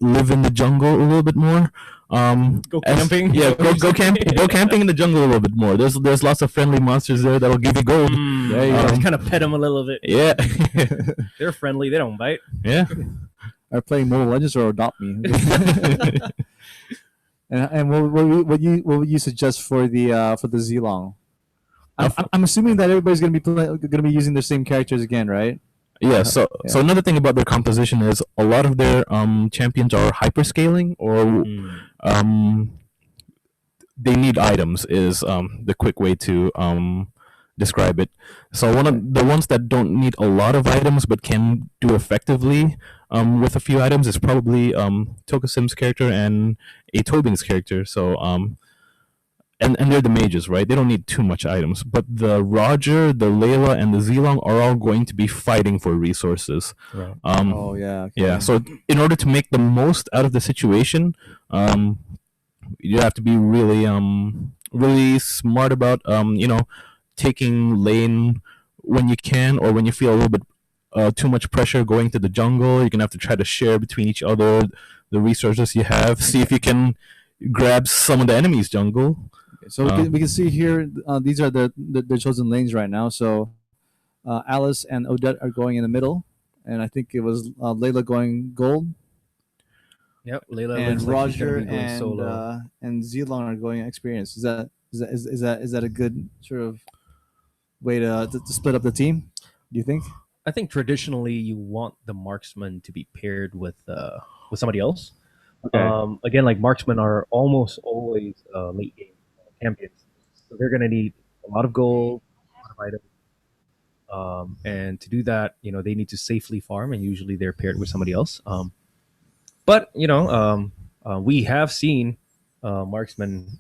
live in the jungle a little bit more. Go camping. Yeah, go camping in the jungle a little bit more. There's lots of friendly monsters there that'll give you gold. There you go. Kind of pet them a little bit. Yeah, They're friendly. They don't bite. yeah. Are playing Mobile Legends or Adopt Me? and what would you suggest for the Zilong? I'm assuming that everybody's gonna be using the same characters again, right? Yeah, so another thing about their composition is a lot of their champions are hyperscaling, or they need items is the quick way to describe it. So one of the ones that don't need a lot of items but can do effectively with a few items is probably Tokasim's character and a Tobing's character. So and they're the mages, right? They don't need too much items. But the Roger, the Layla, and the Zilong are all going to be fighting for resources. Right. Oh yeah. Okay. Yeah. So in order to make the most out of the situation, you have to be really smart about taking lane when you can, or when you feel a little bit too much pressure going to the jungle. You're gonna have to try to share between each other the resources you have. See if you can grab some of the enemy's jungle. So we can see here, these are the chosen lanes right now. So Alice and Odette are going in the middle, and I think it was Layla going gold, Yep. Layla and looks like she's gonna Roger be going solo. and Zilong are going experience. Is that a good sort of way to split up the team? Do you think? I think traditionally you want the marksman to be paired with somebody else. Again, like marksmen are almost always late game champions, so they're gonna need a lot of gold, a lot of items, and to do that, they need to safely farm, and usually they're paired with somebody else. But we have seen marksmen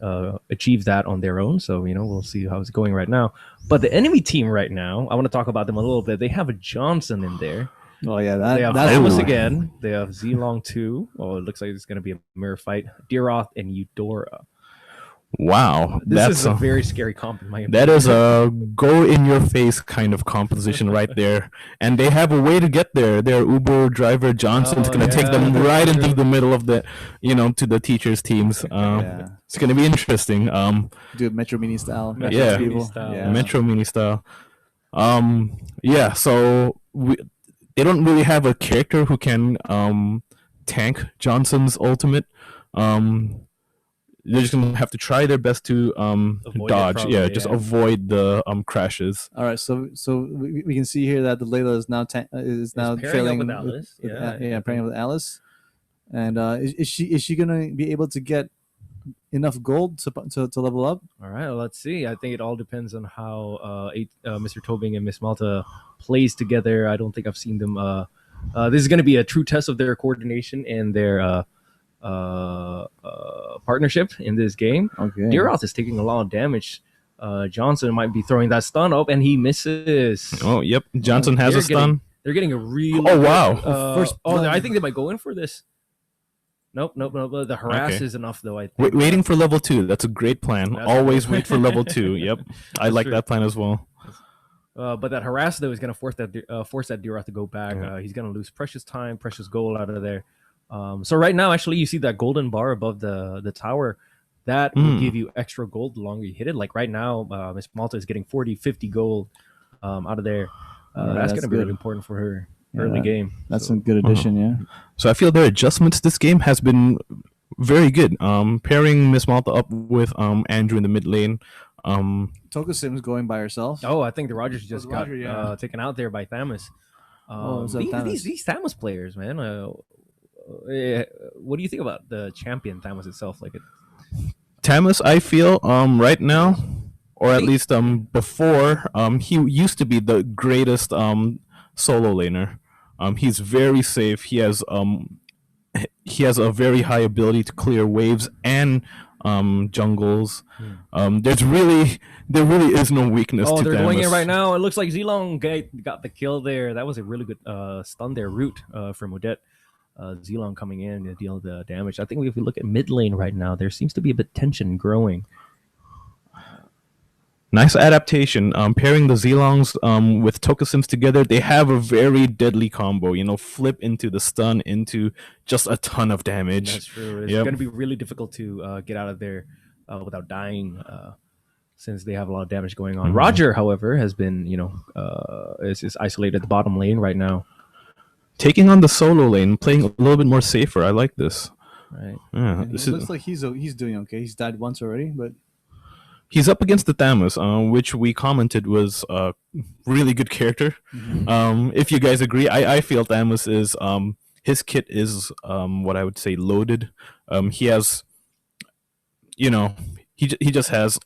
achieve that on their own, so we'll see how it's going right now. But the enemy team right now, I want to talk about them a little bit. They have a Johnson in there. Oh yeah, They have that's Alice cool. again. They have Zilong 2. Oh, it looks like it's going to be a mirror fight. Diroth and Eudora. Wow, This that's is a very scary comp in my opinion. that is a go in your face kind of composition right there. And they have a way to get there. Their Uber driver Johnson's Oh, gonna take them yeah. right into the middle of the, to the teachers' teams. Yeah. It's gonna be interesting. Do it Metro Mini style. Metro Yeah. Mini people. style. Yeah. Metro Mini style. Yeah. So they don't really have a character who can tank Johnson's ultimate. They're just gonna have to try their best to Avoid it dodge. probably, Yeah, just yeah. avoid the crashes. All right, so we can see here that the Layla is now pairing up trailing with Alice. Yeah. pairing up with Alice, and is she gonna be able to get enough gold to level up? All right, well, let's see. I think it all depends on how Mr. Tobing and Miss Malta plays together. I don't think I've seen them. This is going to be a true test of their coordination and their partnership in this game. Okay. Deeroth is taking a lot of damage. Johnson might be throwing that stun up, and he misses. Oh, yep. Johnson has They're a stun. They're getting a really. Oh, wow. First blood. I think they might go in for this. Nope. The harass Okay. is enough, though. I think. Waiting for level 2. That's a great plan. That's Always good. wait for level 2. Yep. I like true. that plan as well. But that harass though is going to force that Deeroth to go back. Yeah. He's going to lose precious time, precious gold out of there. So right now, actually, you see that golden bar above the tower. That will give you extra gold the longer you hit it. Like right now, Miss Malta is getting 40, 50 gold out of there. That's that's going to be good. really important for her Yeah, early game. That's So- a good addition. Yeah. So I feel their adjustments this game has been very good. Pairing Miss Malta up with Andrew in the mid lane. Toka Sims going by herself. Oh, I think the Rogers just got Roger, yeah. taken out there by Thamus. what's up, Thamus? These Thamus players, man. What do you think about the champion Thamus itself? Like, Tamus, I feel right now, or at least before, he used to be the greatest solo laner. He's very safe. He has a very high ability to clear waves and jungles. There really is no weakness oh, to they're Thamus. going in right now. It looks like Zilong got the kill there. That was a really good stun there, root from Odette. Zilong coming in to deal the damage. I think if we look at mid lane right now, there seems to be a bit tension growing. Nice adaptation. Pairing the Zilongs with Toka Sims together, they have a very deadly combo. Flip into the stun into just a ton of damage. That's true. It's Yep. going to be really difficult to get out of there without dying, since they have a lot of damage going on. Mhm. Roger, however, has been is isolated at the bottom lane right now. Taking on the solo lane, playing a little bit more safer. I like this. Right. Yeah, And this it is. looks like he's doing okay. He's died once already, but He's up against the Thamus, which we commented was a really good character. If you guys agree, I feel Thamus is his kit is what I would say loaded. He has, he just has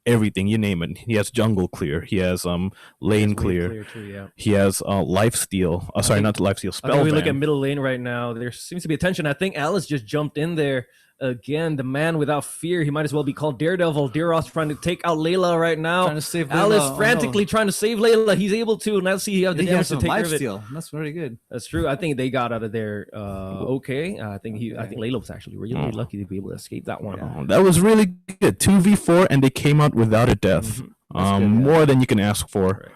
everything, you name it. He has jungle clear. He has lane Wave clear. too, yeah. He has life steal. Sorry, not life steal. I think we look at Spellbound. middle lane right now. There seems to be a tension. I think Alice just jumped in there again. The man without fear. He might as well be called Daredevil. Deeroth trying to take out Layla right now. trying to save Layla. Alice Oh, no. frantically trying to save Layla. He's able to. Now see, you have the he damage has to some take care life of it. steal. That's very good. That's true. I think they got out of there okay. I think Layla was actually really lucky to be able to escape that one. Yeah. That was really good. 2v4, and they came out without a death. Mhm. That's good, yeah. More than you can ask for.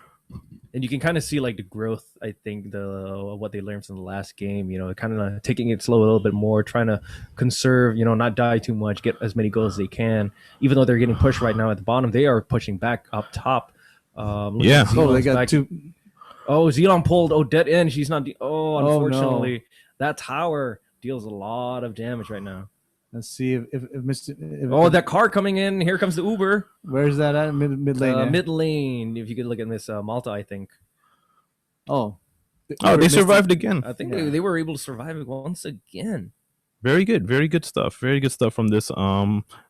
And you can kind of see like the growth. I think what they learned from the last game. Kind of taking it slow a little bit more, trying to conserve. Not die too much, get as many goals as they can. Even though they're getting pushed right now at the bottom, they are pushing back up top. Looking Yeah. at Oh, they Zilong's got back. two. Oh, Zilong pulled Odette in. She's not. no. Unfortunately, that tower deals a lot of damage right now. Let's see if Mr. Oh, that car coming in. Here comes the Uber. Where's that at? Mid lane. yeah? Mid lane. If you could look at this Malta, I think. Oh. Oh, they survived again. I think Yeah. they were able to survive it once again. Very good stuff. Very good stuff from this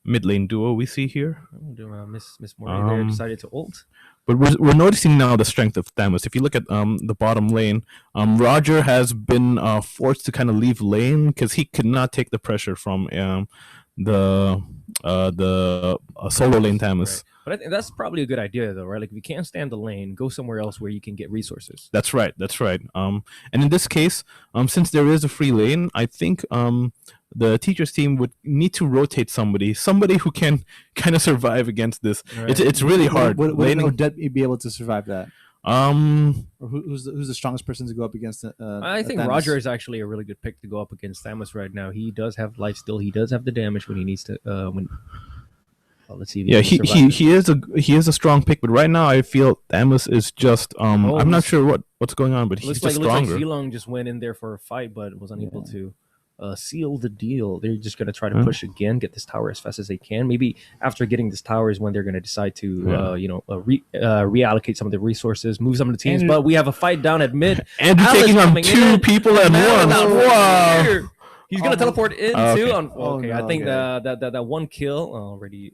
mid lane duo we see here. Oh, Miss Morty there decided to ult. But we're noticing now the strength of Thamus. If you look at the bottom lane, Roger has been forced to kind of leave lane because he could not take the pressure from solo lane Tamus. Right. But I think that's probably a good idea, though, right? Like, if you can't stand the lane, go somewhere else where you can get resources. That's right. That's right. And in this case, since there is a free lane, I think the teachers team would need to rotate somebody who can kind of survive against this. Right. It's really hard. Would Laning- Odette be able to survive that? um, Or who's the strongest person to go up against? I think Thanos? Roger is actually a really good pick to go up against Thamus right now. He does have life steal. He does have the damage when he needs to. Let's see. If yeah, can survive he is a strong pick, but right now I feel Thamus is just I'm not looks- sure what's going on, but it. he's Looks just like stronger. Zilong just went in there for a fight, but was unable to seal the deal. They're just gonna try to push again, get this tower as fast as they can. Maybe after getting this tower is when they're gonna decide to reallocate some of the resources, move some of the teams. And- But we have a fight down at mid. And you're Alice taking on coming two in. people at Man, once. not Wow. here. He's gonna teleport in Oh, too. okay. Okay, Oh, I think no, that one kill already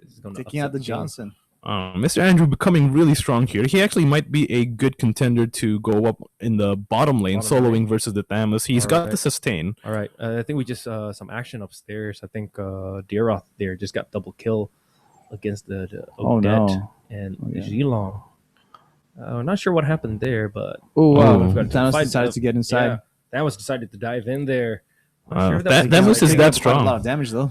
is gonna Taking upset out the game. Johnson. Mr. Andrew becoming really strong here. He actually might be a good contender to go up in the bottom lane, Bottom soloing lane. versus the Thamus. He's got Alright. the sustain. All right, I think we just some action upstairs. I think Deeroth there just got double kill against the Odette and yeah. Zilong. I'm not sure what happened there, but Oh wow! we've got Thanos fight decided up. to get inside. Yeah, Thanos decided to dive in there. Not sure if That- was Thamus against- is Taking that up quite strong. A lot of damage though.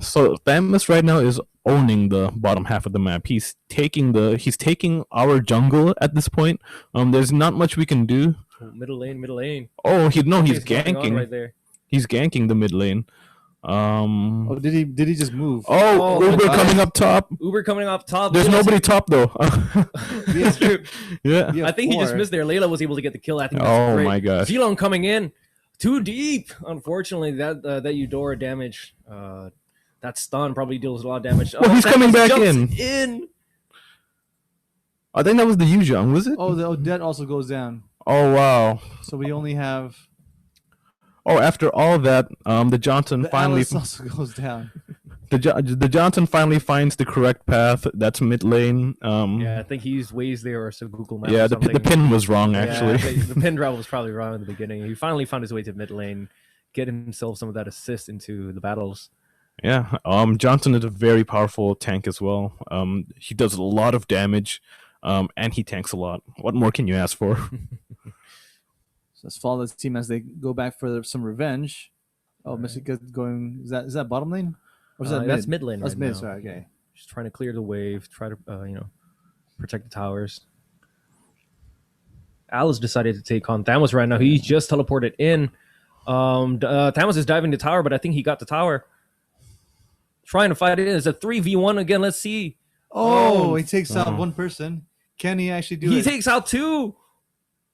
So Thamus right now is owning the bottom half of the map. He's taking our jungle at this point. There's not much we can do. middle lane. Oh, he's Something's going on ganking. right there. He's ganking the mid lane. Oh, did he just move? Oh, Uber my God. coming up top. Uber coming up top. There's Layla's- nobody top though. That's true. yeah. Yeah, I think he just four. missed there. Layla was able to get the kill. I think that's Oh great. my gosh. Zilong coming in too deep. Unfortunately, that Eudora damage, that stun probably deals a lot of damage. Well, he's coming Thanos back jumps in. I think that was the Yuzhong, was it? Oh, the Odette also goes down. Oh wow. So we only have Oh, after all of that, the Johnson the finally Alice also goes down. the Johnson finally finds the correct path. That's mid lane. Yeah, I think he used Waze there or some Google Maps. yeah, or the something. pin was wrong Yeah, actually. I think the pin drop was probably wrong in the beginning. He finally found his way to mid lane, get himself some of that assist into the battles. Yeah, Johnson is a very powerful tank as well. He does a lot of damage, and he tanks a lot. What more can you ask for? So let's follow the team as they go back for some revenge. Oh, Mystica's going. Is that bottom lane? Or is that That's mid? mid lane That's right mid. now. Sorry. Okay. Just trying to clear the wave, try to protect the towers. Alice decided to take on Thanos right now. He just teleported in. Thanos is diving the tower, but I think he got the tower. Trying to fight it in. It's a 3v1 again. Let's see. Oh, he takes out Oh. one person. Can he actually do He it? takes out two.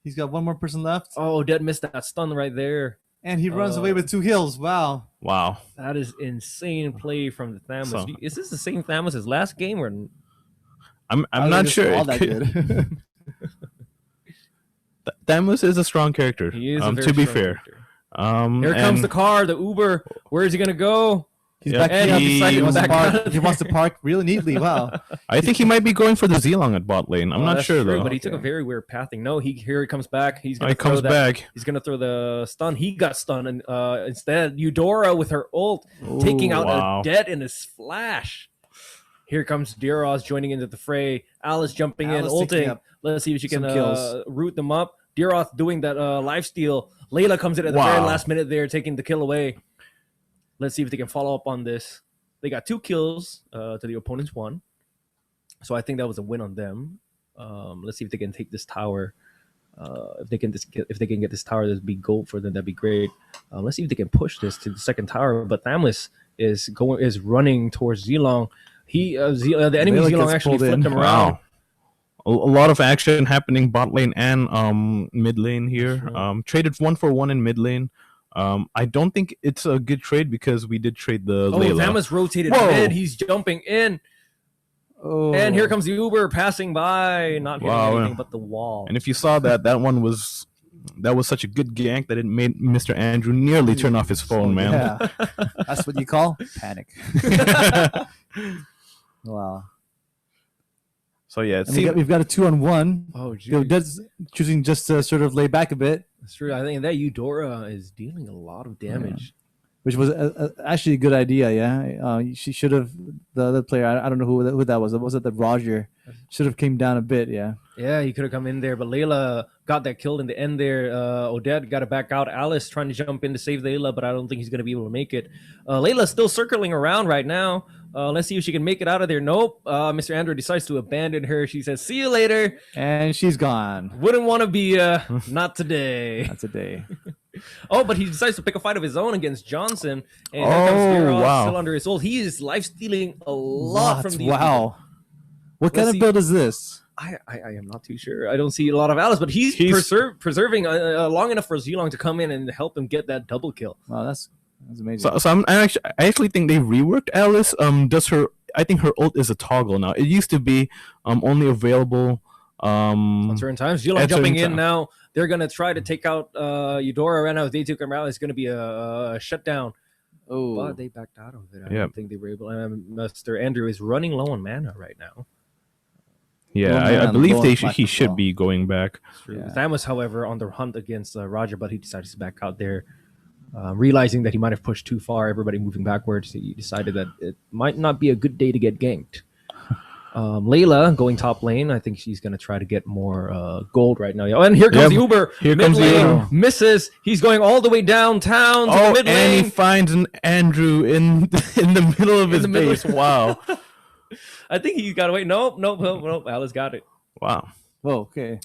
He's got one more person left, Oh, Dead missed that stun right there. and he runs away with 2 kills. Wow. Wow. That is insane play from the Thanos. So- Is this the same Thanos as last game or? I'm I don't not think sure. it's all It that could- good. Thamus is a strong character. He is. A very to be strong fair. character. Here Here comes the car, the Uber. Where is he gonna go? He's Yeah, backing and up. he He, decided wants to to back out park. of He wants to there. park really neatly. Wow. I think he might be going for the Zilong at bot lane. I'm Oh, not that's sure true, though. but he took a very weird pathing. No, here he comes back. He's gonna He throw comes that. back. He's gonna throw the stun. He got stunned, and instead Eudora with her ult taking out wow. a dead in his flash. Here comes Deeroth joining into the fray. Alice jumping Alice in, taking ulting. up Let's see if she can some kills. root them up. Deeroth doing that life steal. Layla comes in at the very Wow. last minute there, taking the kill away. Let's see if they can follow up on this. They got 2 kills to the opponent's 1. So I think that was a win on them. Let's see if they can take this tower. If they can get this tower, that'd be gold for them. That'd be great. Let's see if they can push this to the second tower. But Thamus is running towards Zilong. The enemy Layla Zilong gets actually pulled in. flipped him around. Wow. A lot of action happening bot lane and mid lane here. Sure. Traded 1-for-1 in mid lane. I don't think it's a good trade because we did trade the Oh, Layla. Thamus rotated Whoa. mid. He's jumping in. Oh. And here comes the Uber passing by, not hitting Wow, anything yeah. but the wall. And if you saw that was such a good gank that it made Mr. Andrew nearly turn off his phone, man. Yeah. That's what you call panic. Wow. So yeah, And we've got a 2-on-1. Oh, Yo, geez. Dead's choosing just to sort of lay back a bit. That's true. I think that Eudora is dealing a lot of damage. which was actually a good idea. Yeah, she should have. The other player, I don't know who that was. Was it the Roger? Should have came down a bit. Yeah. Yeah, he could have come in there, but Layla got that kill in the end there. Odette got to back out. Alice trying to jump in to save Layla, but I don't think he's going to be able to make it. Layla's still circling around right now. Let's see if she can make it out of there. Nope. Mr. Andrew decides to abandon her. She says, see you later. And she's gone. Wouldn't want to be, not today. That's a day. Oh, but he decides to pick a fight of his own against Johnson. And here comes Geralt, wow. still under his ult. He is life-stealing a lot from the Wow. What kind Let's of build is this? I am not too sure. I don't see a lot of Alice, but he's preserving long enough for Zilong to come in and help him get that double kill. Wow, that's amazing. So I actually think they reworked Alice. I think her ult is a toggle now. It used to be only available On certain times, Zilong at jumping certain in now. They're gonna try to take out Eudora right now. If they took him out, it's gonna be a shutdown. Oh, But they backed out of it. I Yeah. don't think they were able. Mr. Andrew is running low on mana right now. Yeah, Well, I man, believe low he on should flash as well. be going back. Yeah. Thamus, however, on the hunt against Roger, but he decided to back out there, realizing that he might have pushed too far. Everybody moving backwards, he decided that it might not be a good day to get ganked. Layla going top lane. I think she's gonna try to get more gold right now. Oh, and here comes Yeah, Uber. here Mid comes lane, Uber. misses. He's going all the way downtown to the Oh, mid and he lane. finds an Andrew in the middle of his the middle. base. Wow, I think he got away. Nope. Alice got it. wow. whoa, okay.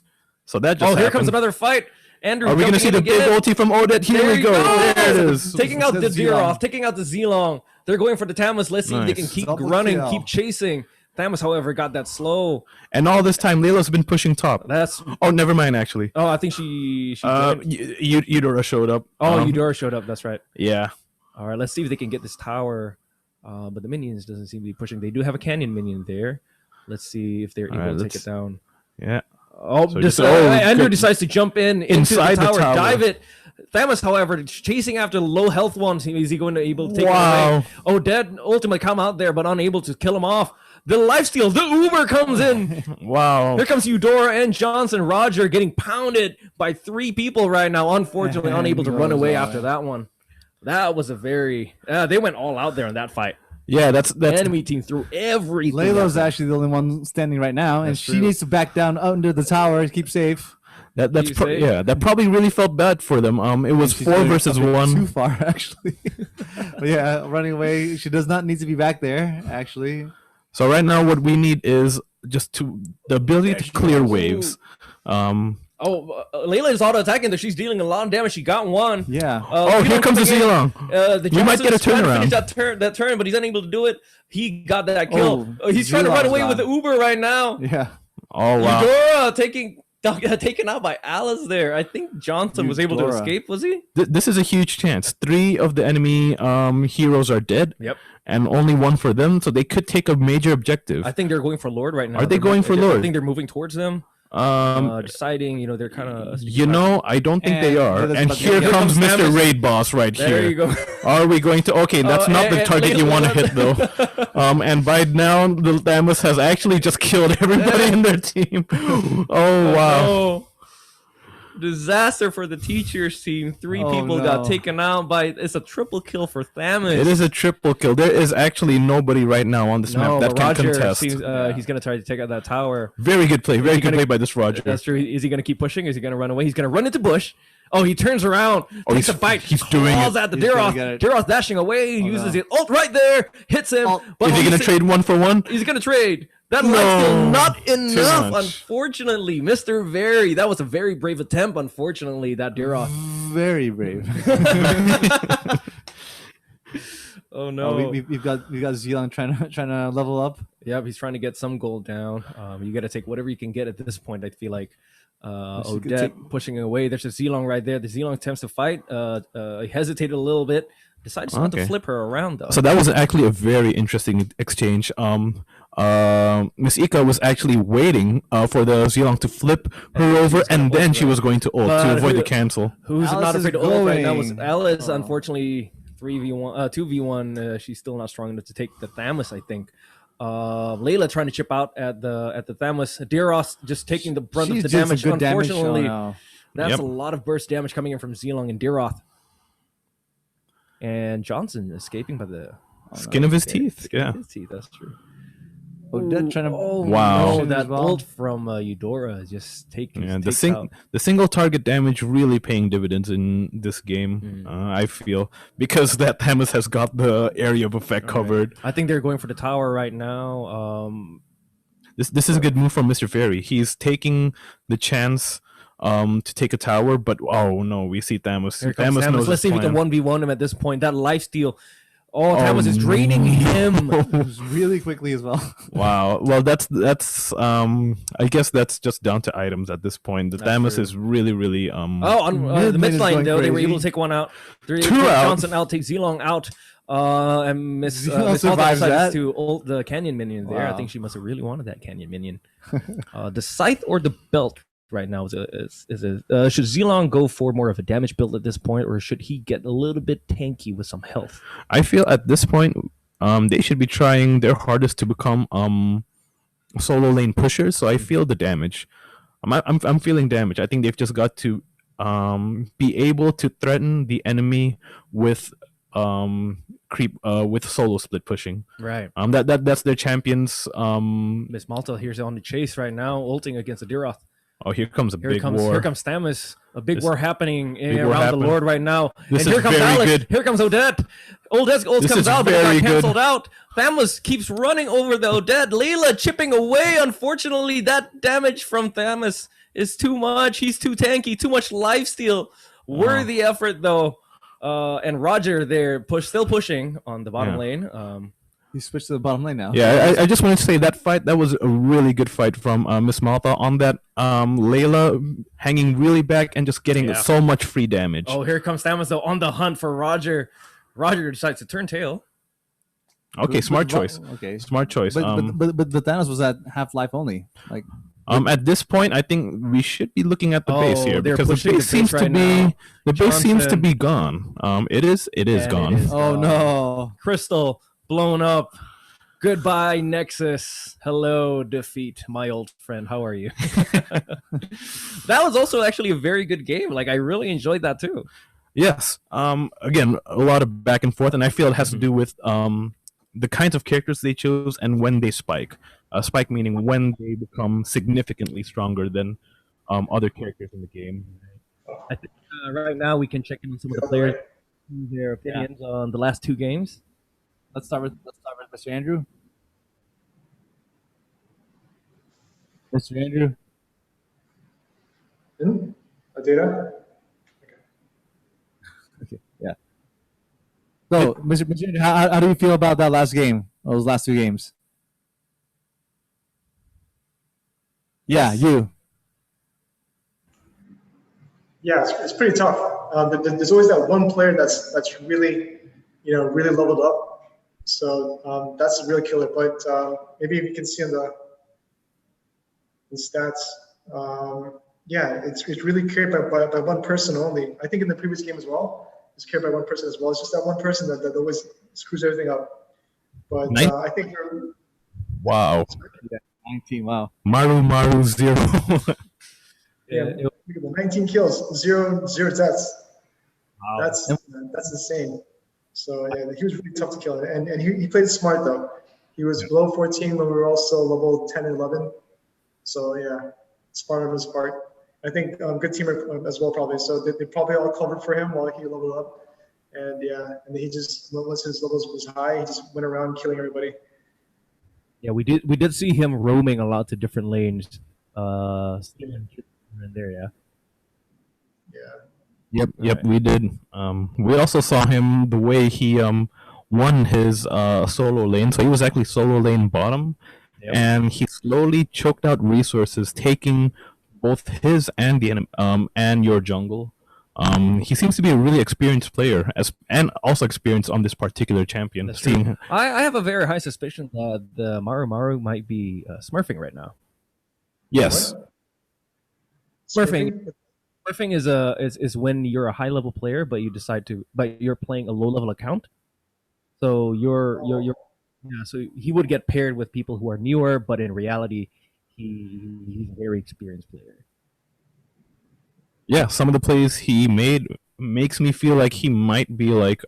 So that just Here comes happened. another fight. Andrew, Are we going to see jumping the in big again. ulti from Odette? Here There we you go. go. There it is. Taking out the Says Zilong. Deeroth, taking out the Zilong. They're going for the Thamus. Let's see if they can Nice. keep Double running, kill. keep chasing. Thamus, however, got that slow. And all this time, Layla's been pushing top. That's. Oh, never mind. Actually, Oh, I think she joined. Eudora showed up. Eudora showed up. That's right. Yeah. All right, let's see if they can get this tower. But the minions doesn't seem to be pushing. They do have a canyon minion there. Let's see if they're All able right, to take let's- it down. Yeah. Oh, So this, just- Andrew good. decides to jump into Inside the the tower, tower. dive it. Thamus, however, chasing after low health ones. Is he going to able to take Wow. it away? Odette ultimately come out there, but unable to kill him off. The lifesteal, the Uber comes in. Wow. Here comes Eudora and Johnson. Roger getting pounded by 3 people right now. Unfortunately, And unable to run goes away away. after that one. That was a very. They went all out there in that fight. Yeah, that's Enemy team threw everything. Layla's at them. actually the only one standing right now, and That's she true. needs to back down under the tower to keep safe. that's you say? yeah. That probably really felt bad for them. It was She's 4 going versus a bit 1. Too far, actually. But yeah, running away. She does not need to be back there, actually. So right now, what we need is just the ability to clear waves. Layla is auto attacking there. She's dealing a lot of damage. She got one. Yeah. Here comes the Zilong. Zilong. We might get a Johnson's trying to turnaround. finish that turn, but he's unable to do it. He got that kill. Oh, He's trying to run Zilong's away with the gone. Uber right now. Yeah. Oh wow. Eudora taken out by Alice there. I think Johnson was able to Eudora. escape. Was he? This is a huge chance. 3 of the enemy heroes are dead. Yep. And only 1 for them, so they could take a major objective. I think they're going for Lord right now. Are they They're- going for I Lord? think they're moving towards them. Um, Deciding, they're kind of. I don't think they And are. there's And about- here here comes comes Mr. Thamus. Raid Boss right There here. you go. Are we going to? Okay, that's not the and target you want to Layla- hit though. And by now, the Thamus has actually just killed everybody in their team. Oh wow! Oh, disaster for the teachers team. 3 Oh, people got no. taken out by. It's a triple kill for Thamus. It is a triple kill. There is actually nobody right now on this No, map that but can Roger contest. seems he's gonna try to take out that tower. Very good play. Very good gonna- play by this Roger. That's true. Is he gonna keep pushing? Is he gonna run away? He's gonna run into bush. Oh, he turns around, takes he's- a bite, he's doing calls it. at the He's gonna get Deroth. it. Deroth dashing away, uses no. it. Ult right there, hits him. Ult. But Is he gonna trade 1 for 1? He's gonna trade. That No. life's still not enough, much. unfortunately. Mr. Very, that was a very brave attempt, unfortunately, that Deroth. Very brave. Oh no. Oh, we've got Zilong trying to level up. Yep, he's trying to get some gold down. You got to take whatever you can get at this point. I feel like She could Odette pushing away. There's a Zilong right there. The Zilong attempts to fight. He hesitated a little bit. Decides not to Okay. flip her around though. So that was actually a very interesting exchange. Miss Ika was actually waiting for the Zilong to flip her over, was gonna and then ult she was going to ult But to avoid who- the cancel. Who's Alice not is afraid to ult right now was going. Alice. Oh. Unfortunately, 3v1, 2v1. She's still not strong enough to take the Thamus. I think. Layla trying to chip out at the Thamus. Deros just taking the brunt She's of the doing some damage. good damage. Unfortunately, Oh, no. that's Yep. a lot of burst damage coming in from Zilong and Deroth. and Johnson escaping by the Skin of his teeth. skin Yeah. of his teeth. That's true. Odette trying to. Oh Wow. no, that as well. ult from Eudora just takes Yeah, takes out. the single target damage really paying dividends in this game. I feel because that Thamus has got the area of effect Right. covered. I think they're going for the tower right now. This is a good move from Mr. Fairy. He's taking the chance to take a tower, but oh no, we see Thamus. Here comes Thamus. knows Let's see his if we can plan. 1v1 him at this point. That lifesteal. Oh, Oh, Thamus is draining him. Really quickly as well. Wow. Well, that's I guess that's just down to items at this point. The That's Thamus true. is really Oh, on Mid the lane mid is line going though, they were crazy. able to take one out. They're able to Two take out. Johnson out, take Zilong out. And Miss Zilong Malta survives decides that. to ult the Canyon minion there. I Wow. think she must have really wanted that Canyon minion. The scythe or the belt right now should Zilong go for more of a damage build at this point, or should he get a little bit tanky with some health? I feel at this point they should be trying their hardest to become solo lane pushers. So I feel the damage. I'm feeling damage. I think they've just got to be able to threaten the enemy with creep with solo split pushing. Right. That's their champions. Miss Malta here's on the chase right now, ulting against the Diroth. Oh, here comes a Here big comes war. Here comes Thamus. A big This- war happening big war around happen. the Lord right now. This and here is comes very Alex. good. Here comes Odette. Odette's ult This comes is out, but it very got good. canceled out. Thamus keeps running over the Odette. Layla chipping away. Unfortunately, that damage from Thamus is too much. He's too tanky. Too much lifesteal. Worthy effort though. And Roger there still pushing on the bottom Yeah. lane. He switched to the bottom lane now. Yeah, I just wanted to say that was a really good fight from Miss Malta on that Layla hanging really back and just getting Yeah. so much free damage. Oh, here comes Thamus though on the hunt for Roger. Roger decides to turn tail. Okay, smart choice. Okay. Smart choice. But the Thanos was at half life only. Like At this point, I think we should be looking at the base Oh, here they're because the pushing the base seems base to right be now. the base seems to Johnson. be gone. It is And gone. it is oh gone. no. Crystal blown up. Goodbye, Nexus. Hello, Defeat, my old friend. How are you? That was also actually a very good game. Like I really enjoyed that too. Yes. Again, a lot of back and forth, and I feel it has to do with the kinds of characters they chose and when they spike. Spike meaning when they become significantly stronger than other characters in the game. I think right now we can check in on some of the players, their opinions on the last two games. Let's start with Mr. Andrew. Mr. Andrew. Adira? So, Mr. Andrew, how do you feel about that last game? Those last two games? Yeah, you. Yeah, it's pretty tough. There's always that one player that's really, really leveled up. So that's a real killer. But maybe if you can see on the stats, yeah, it's really carried by one person only. I think in the previous game as well, it's carried by one person as well. It's just that one person that always screws everything up. But I think we're Wow. 19, wow. Maru 0. yeah, look at the 19 kills, zero deaths. Wow. That's insane. So yeah, he was really tough to kill, and he played smart though. He was below 14 when we were also level 10 and 11. So yeah, smart on his part. I think good teamwork as well probably. So they probably all covered for him while he leveled up, and yeah, and he just once his levels was high, he just went around killing everybody. Yeah, we did see him roaming a lot to different lanes. In there, yeah. Yeah. Yep, we did. We also saw him the way he won his solo lane. So he was actually solo lane bottom, Yep. and he slowly choked out resources, taking both his and the and your jungle. He seems to be a really experienced player, and also experienced on this particular champion. That's true. Seeing I have a very high suspicion that the Maru might be smurfing right now. yes, Smurfing. Smurfing is when you're a high level player, but you're playing a low level account. So you're so he would get paired with people who are newer, but in reality, he's a very experienced player. yeah, some of the plays he made makes me feel like he might be like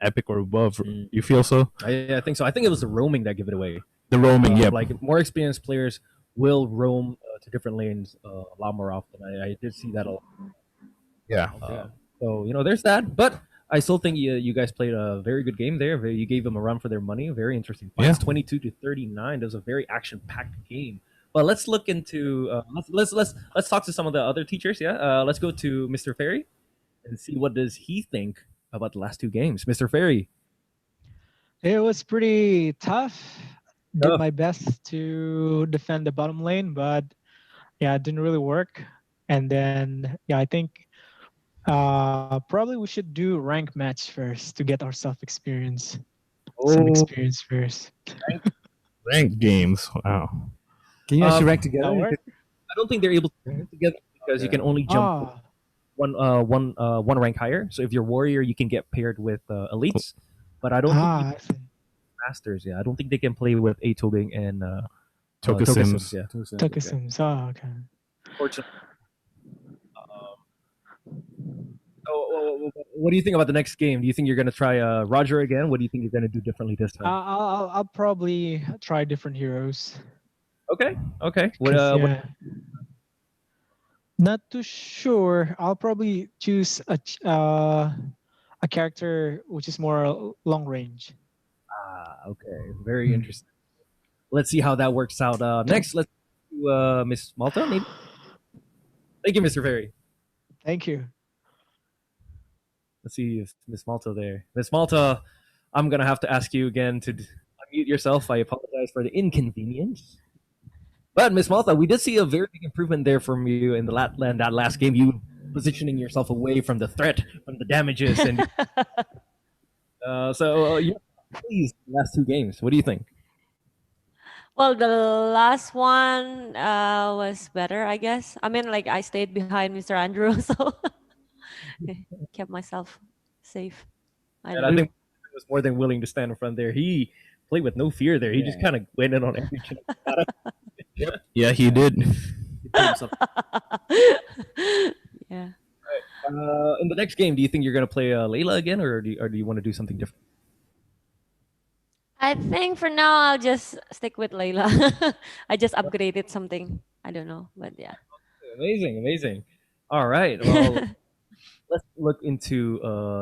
epic or above. Mm. You feel so? I think so. I think it was the roaming that gave it away. The roaming, yeah. Like more experienced players will roam to different lanes a lot more often. I did see that a lot. Yeah. So there's that. But I still think you guys played a very good game there. You gave them a run for their money. Very interesting fights. Yeah. 22-39. That was a very action-packed game. But let's look into let's talk to some of the other teachers. Yeah. Let's go to Mr. Ferry and see what does he think about the last two games. Mr. Ferry. It was pretty tough. Did Tough. my best to defend the bottom lane, but yeah, it didn't really work. And then I think probably we should do rank match first to get our some experience first. Ranked games. Wow. Can you actually rank That together? work? I don't think they're able to work together because you can only jump Ah, one rank higher. So if you're warrior, you can get paired with elites, but I don't think I see. masters. Yeah, I don't think they can play with Atobing and Tokasims. Yeah, Tokasims. Oh, okay. unfortunately. What do you think about the next game? Do you think you're gonna try Roger again? What do you think you're gonna do differently this time? I'll probably try different heroes. Okay. What, 'Cause, what yeah. Not too sure. I'll probably choose a character which is more long range. okay, very interesting. Let's see how that works out. Next, let's do Miss Malta. Maybe. Thank you, Mr. Ferry. Thank you. Let's see if Miss Malta there. Miss Malta, I'm gonna have to ask you again to unmute yourself. I apologize for the inconvenience. But Miss Malta, we did see a very big improvement there from you in that last game. You positioning yourself away from the threat, from the damages, and you please last two games. What do you think? Well, the last one was better, I guess. I mean, like I stayed behind Mr. Andrew, so kept myself safe. I And don't I know. think he was more than willing to stand in front there. He played with no fear there. He just kind of went in on every chance. Yeah, he did. Yeah. In the next game, do you think you're gonna play Layla again, or do you want to do something different? I think for now I'll just stick with Layla. I just upgraded something. I don't know, but yeah. Amazing. All right. Well, let's look into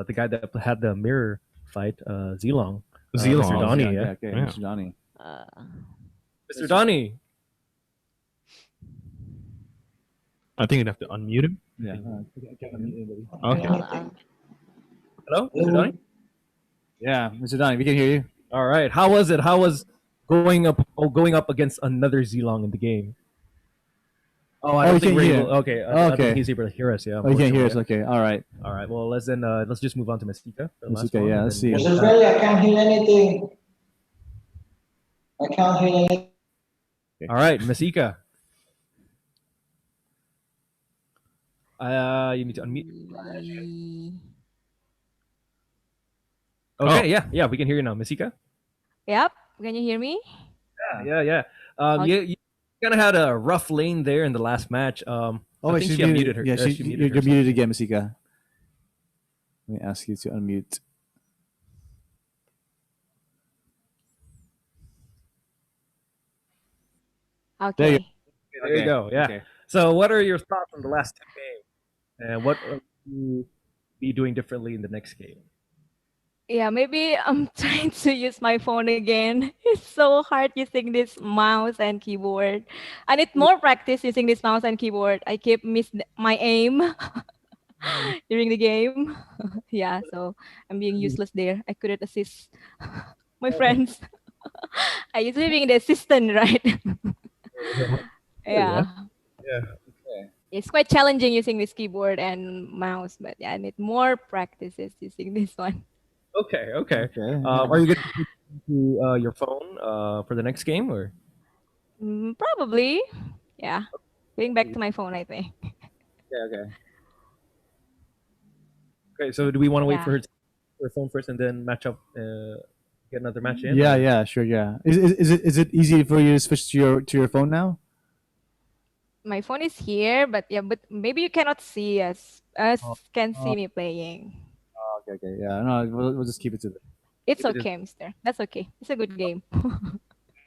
the guy that had the mirror fight, Zilong. Zilong. Mr. Donnie, Okay, yeah. okay, Yeah. Mr. Donnie. Uh, Mr. Donnie. I think you'd have to unmute him. Yeah. Okay. Hello, Mr. Donnie. Yeah, Mr. Donnie, we can hear you. All right. How was it? How was going up against another Zilong in the game? Oh, I Oh, don't you think can we're hear. able. Okay. I don't Okay. think he's able to hear us. Yeah. Oh, you can't hear us. unfortunately. Okay. All right. All right. Well, let's just move on to Mesika. for the last Mesika, one, yeah, and let's then see. we'll- Mr. Ferry, I can't hear anything. I can't hear anything. All right, Mesika. You need to unmute. Okay, yeah, we can hear you now, Mesika. Yep. Can you hear me? Yeah. Okay. You kind of had a rough lane there in the last match. I wait, think she's she unmuted her. Yeah, she you're muted herself. muted again, Masika. Let me ask you to unmute. Okay. you There you go. Yeah. Okay. So, what are your thoughts on the last two games, and what will you be doing differently in the next game? Yeah, maybe I'm trying to use my phone again. It's so hard using this mouse and keyboard. I need more practice using this mouse and keyboard. I keep miss my aim during the game. Yeah, so I'm being useless there. I couldn't assist my friends. I usually being the assistant, right? Yeah. It's quite challenging using this keyboard and mouse, but yeah, I need more practices using this one. Okay. Okay. Are you going to to your phone for the next game, or? Probably. Yeah. Going back to my phone, I think. Okay. So, do we want to wait Yeah. for her phone first and then match up, get another match in? Yeah, sure, yeah. Is it easy for you to switch to your phone now? My phone is here, but yeah, but maybe you cannot see us can see me playing. Okay, okay, yeah. No, we'll just keep it to the It's It is. okay, Mister. That's okay. It's a good game.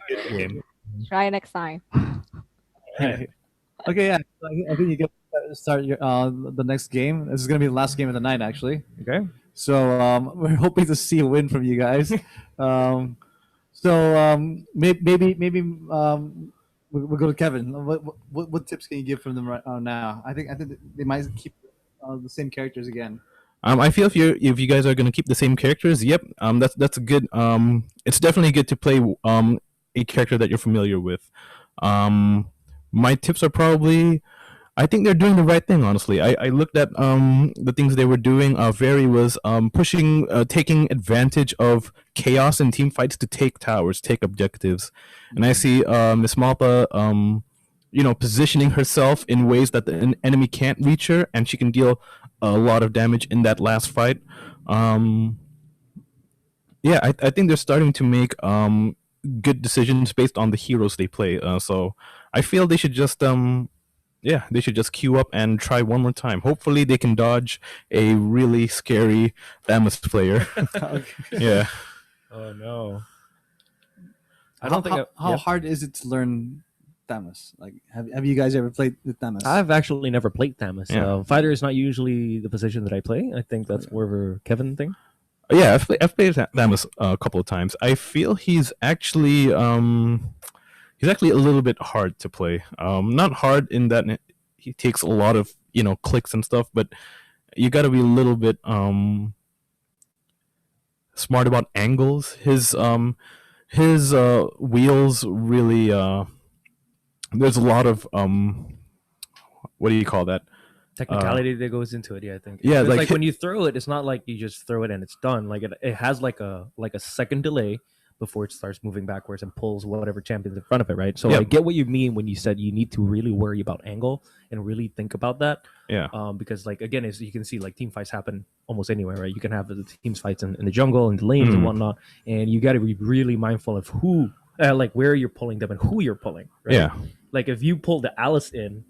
Good game. Try next time. Right. Okay, yeah. So I think you get to start your the next game. This is gonna be the last game of the night, actually. Okay. So we're hoping to see a win from you guys. Maybe we'll go to Kevin. What tips can you give from them right now? I think they might keep the same characters again. I feel if you guys are gonna keep the same characters, yep. That's a good. It's definitely good to play a character that you're familiar with. My tips are probably. I think they're doing the right thing. Honestly, I looked at the things they were doing. Very was pushing, taking advantage of chaos in team fights to take towers, take objectives, and I see Miss Malpa, positioning herself in ways that the enemy can't reach her, and she can deal a lot of damage in that last fight. Yeah, I think they're starting to make good decisions based on the heroes they play. So I feel they should just they should just queue up and try one more time. Hopefully, they can dodge a really scary Thamus player. Yeah. Oh no. I How, don't think how yeah. hard is it to learn Thamus? Like, have you guys ever played with Thamus? I've actually never played Thamus. Yeah. Fighter is not usually the position that I play. I think that's more of a Kevin thing. Yeah, I've played Thamus a couple of times. I feel he's actually a little bit hard to play. Not hard in that he takes a lot of clicks and stuff, but you got to be a little bit smart about angles. His wheels really there's a lot of what do you call that? Technicality that goes into it, yeah, I think. Yeah, It's like like when you throw it, it's not like you just throw it and it's done. Like it has like a second delay before it starts moving backwards and pulls whatever champion's in front of it, right? So Yeah. I get what you mean when you said you need to really worry about angle and really think about that. Yeah. Because like again, as you can see, like team fights happen almost anywhere, right? You can have the teams fights in the jungle and the lanes and whatnot, and you got to be really mindful of who, like where you're pulling them and who you're pulling. Right? Yeah. Like if you pull the Alice in,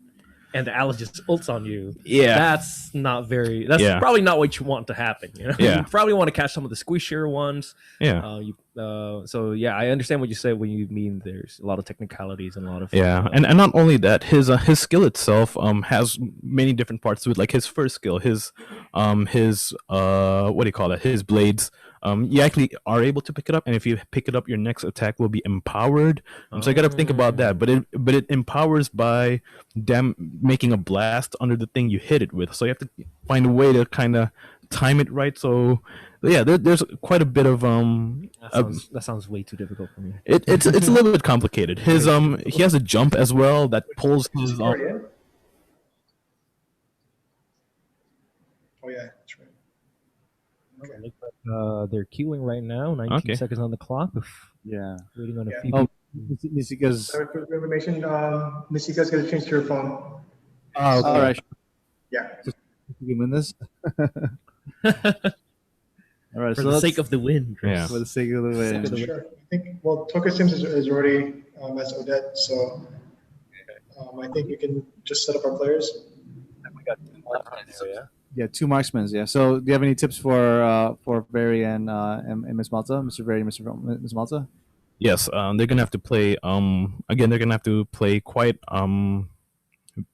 and the Alice just ults on you. Yeah. That's probably not what you want to happen. Yeah. You probably want to catch some of the squishier ones. Yeah. So yeah, I understand what you say when you mean there's a lot of technicalities and a lot of Yeah, and not only that, his skill itself has many different parts to it. Like his first skill, his what do you call that? His blades. You actually are able to pick it up, and if you pick it up, your next attack will be empowered. So you got to think about that. But it empowers by making a blast under the thing you hit it with. So you have to find a way to kind of time it right. So yeah, there's quite a bit of that sounds way too difficult for me. It's a little bit complicated. His he has a jump as well that pulls his Oh yeah, that's right. Okay. Looks like, they're queuing right now. 19 Okay. seconds on the clock. Yeah. Waiting on a Yeah. few. Oh, Nisika's. Sorry for the information. Misika's gonna change to your phone. Oh, okay. All right. Yeah. You can win this. All right. For So the let's- sake of the win. Chris. Yeah. for the sake of the win. Sure. I think Toka Sims is already as Odette, so I think we can just set up our players. Yeah, two marksmen. Yeah. So, do you have any tips for Barry and Miss Malta, Mr. Barry, and Miss Malta? Yes, they're gonna have to play. Again, they're gonna have to play quite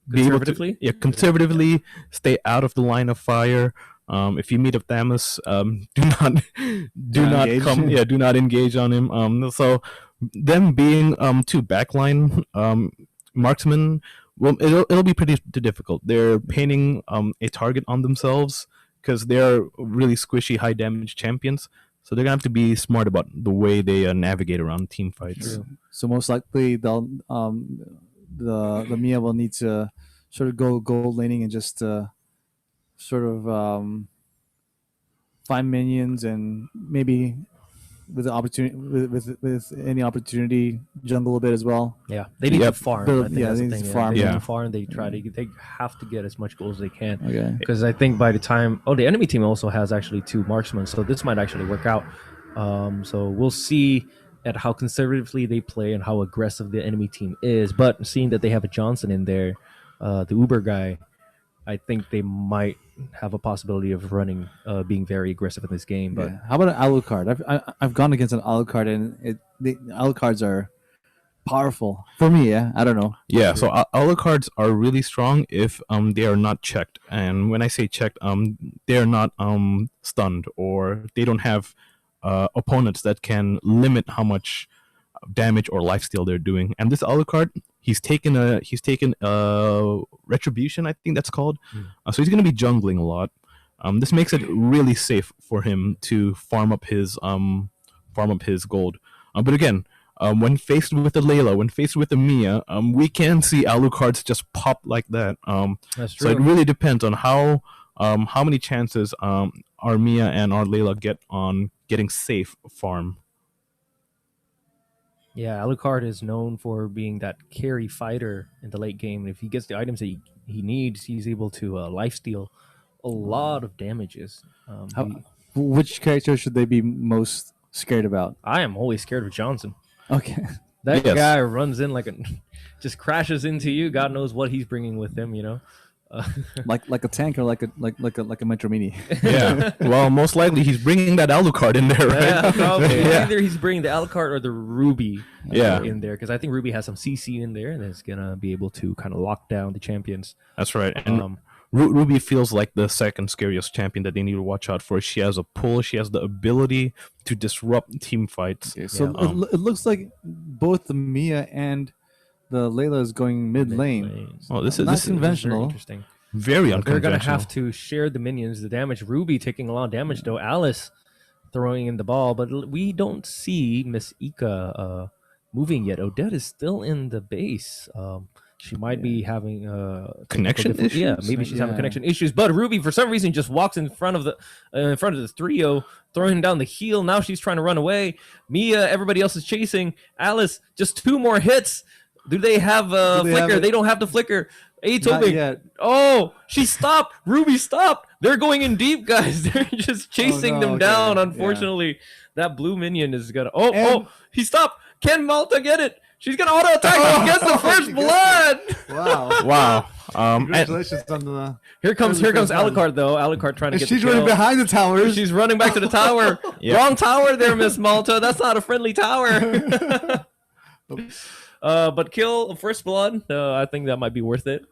be able to- Conservatively? yeah, conservatively. Stay out of the line of fire. If you meet a Thamus, do not engage. do not engage on him. So them being two backline marksmen, well, it'll be pretty difficult. They're painting a target on themselves because they're really squishy, high damage champions. So they're gonna have to be smart about the way they navigate around team fights. True. So most likely they'll the Mia will need to sort of go gold laning and just sort of find minions and maybe with the opportunity with any opportunity jungle a bit as well. Yeah, they need Yep. to farm. Build- I think yeah, that's they the need to thing. farm, They need yeah. to farm. They have to get as much gold as they can. Okay. Because I think by the time, the enemy team also has actually two marksmen, so this might actually work out. So we'll see at how conservatively they play and how aggressive the enemy team is. But seeing that they have a Johnson in there, the Uber guy, I think they might have a possibility of running, being very aggressive in this game. But Yeah. How about an Alucard? I've gone against an Alucard, and the Alucards are powerful for me. Yeah, I don't know. Yeah, so Alucards are really strong if they are not checked, and when I say checked, they are not stunned, or they don't have opponents that can limit how much damage or lifesteal they're doing. And this Alucard, he's taken retribution, I think that's called. So he's going to be jungling a lot. This makes it really safe for him to farm up his gold. But again, when faced with the Layla, when faced with the Mia, we can see Alucards just pop like that. that's So true. it really depends on how many chances our Mia and our Layla get on getting safe farm. Yeah, Alucard is known for being that carry fighter in the late game. And if he gets the items that he needs, he's able to lifesteal a lot of damages. How- he- Which character should they be most scared about? I am always scared of Johnson. Okay. That Yes. guy runs in like just crashes into you. God knows what he's bringing with him. like a tank or like a Metro Mini. Yeah. Well, most likely he's bringing that Alucard in there, right? Yeah, probably. Yeah. Either he's bringing the Alucard or the Ruby Yeah. in there, because I think Ruby has some CC in there and is gonna be able to kind of lock down the champions. That's right. And Um, Ruby feels like the second scariest champion that they need to watch out for. She has a pull. She has the ability to disrupt team fights. Okay, so Yeah. it looks like both the Mia and the Layla is going mid lane. Oh, this Not is Very conventional. interesting. very They're unconventional. gonna have to share the minions, the damage. Ruby taking a lot of damage though. Alice throwing in the ball, but we don't see Miss Ika moving yet. Odette is still in the base. She might be having Connection technical yeah, issues? maybe she's having Yeah. connection issues. But Ruby, for some reason, just walks in front of the trio, throwing down the heel. Now she's trying to run away. Mia, everybody else is chasing. Alice, just 2 more hits. Do they have Do they have flicker? it? They don't have the flicker. Not Atomic. yet. Oh, she stopped. Ruby stopped. They're going in deep, guys. They're just chasing no, them okay, down. yeah. Unfortunately, that blue minion is gonna. Oh, And- he stopped. Can Malta get it? She's gonna auto attack. She gets the first She blood. Wow. Wow. And Congratulations on the. Here comes There's the first Alucard though. Alucard trying to And get she's the running kill. behind the towers. She's running back to the tower. Yeah. Wrong tower there, Miss Malta. That's not a friendly tower. But kill first blood. I think that might be worth it.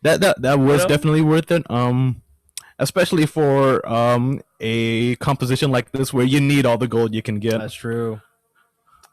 that was know? definitely worth it. Especially for a composition like this where you need all the gold you can get. That's true.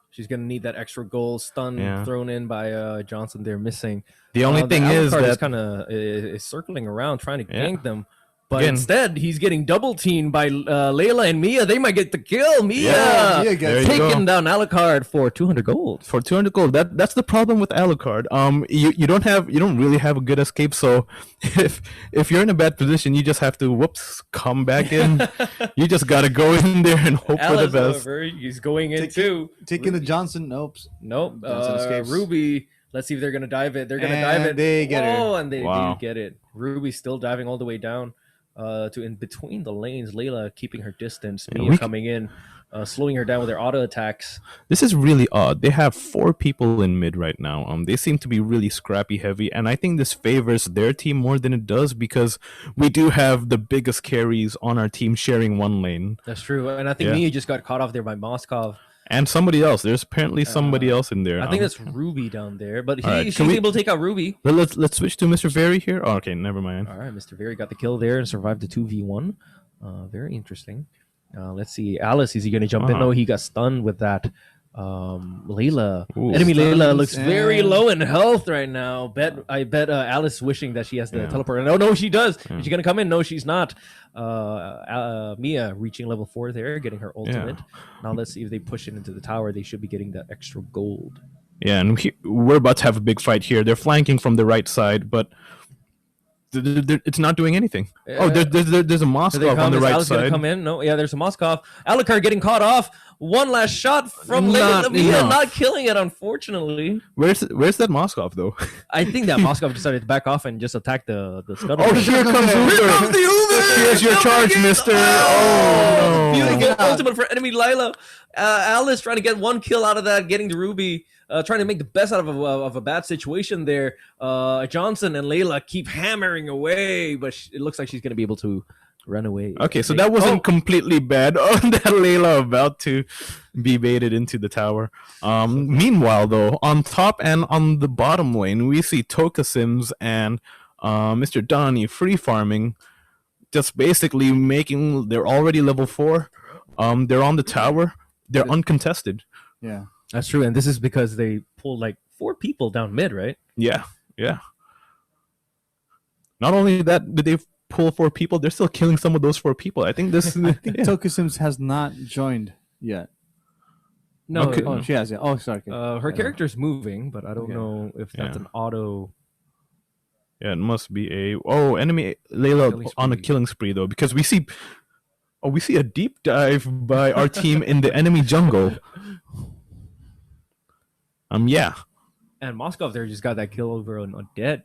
She's gonna need that extra goal stun Yeah. thrown in by Johnson. They're missing. The only thing is Alucard that kind of is circling around trying to Yeah. gank them, but Again- instead he's getting double teamed by Layla and Mia. They might get the kill. Mia, Yeah, Mia gets There you taking go. down Alucard for 200 gold. for 200 gold, that's the problem with Alucard. You don't really have a good escape. So if you're in a bad position, you just have to come back in. You just gotta go in there and hope for the Alice, best. however, he's going in Take- too. Taking the Johnson. Nope. Nope. Johnson escapes. Ruby. Let's see if they're gonna dive it. They're gonna And dive it. they get her. Oh, and they Wow. do get it. Ruby's still diving all the way down to in between the lanes. Layla keeping her distance. Yeah, Mia we c- coming in, slowing her down with their auto attacks. This is really odd. They have 4 people in mid right now. They seem to be really scrappy heavy, and I think this favors their team more than it does because we do have the biggest carries on our team sharing one lane. That's true. And I think Yeah. Mia just got caught off there by Moskov. And somebody else. There's apparently somebody else in there. I think that's Ruby down there, but All right, she's can we- able to take out Ruby. Let's switch to Mr. Very here. Oh, okay, never mind. All right, Mr. Very got the kill there and survived the 2v1. Very interesting. Let's see. Alice, is he going to jump in? Uh-huh. No, he got stunned with that. Layla. Ooh. Enemy Layla Stuns looks very and- low in health right now. I bet Alice wishing that she has the Yeah. teleport. No, she does. Yeah. Is she going to come in? No, she's not. Mia reaching level 4 there, getting her ultimate. Now let's see if they push it into the tower. They should be getting that extra gold. Yeah, and we're about to have a big fight here. They're flanking from the right side, but it's not doing anything. Oh, there's a Here they Moskov come. on the Is right Alice gonna side. come in? No, yeah, there's a Moskov. Alucard getting caught off. One last shot from Layla. Not Mia enough. not killing it, unfortunately. Where's that Moskov though? I think that Moskov decided to back off and just attack the scuttle. Oh, here comes Here Uber. comes the Uber! Here's your Double charge, kill! mister. Oh, Oh, beautiful no. ultimate for enemy Lila. Alice trying to get one kill out of that, getting to Ruby. Trying to make the best out of a bad situation there. Johnson and Layla keep hammering away, but it looks like she's going to be able to run away. Okay, so that wasn't completely bad. Oh, that Layla about to be baited into the tower. Meanwhile, though, on top and on the bottom lane, we see Toka Sims and Mr. Donnie free farming, just basically making. They're already level 4. They're on the tower. They're uncontested. Yeah. That's true, and this is because they pulled like 4 people down mid, right? Yeah. Not only that, did they pull 4 people? They're still killing some of those 4 people. I think this. I think Tokusims has not joined yet. No, Okay. Oh, she has. Yeah. Oh, sorry. her character's moving, but I don't know if that's Yeah. an auto. Yeah, it must be a enemy Layla Killing on a spree. killing spree though, because we see a deep dive by our team in the enemy jungle. Yeah. And Moskov there just got that kill over on Dead.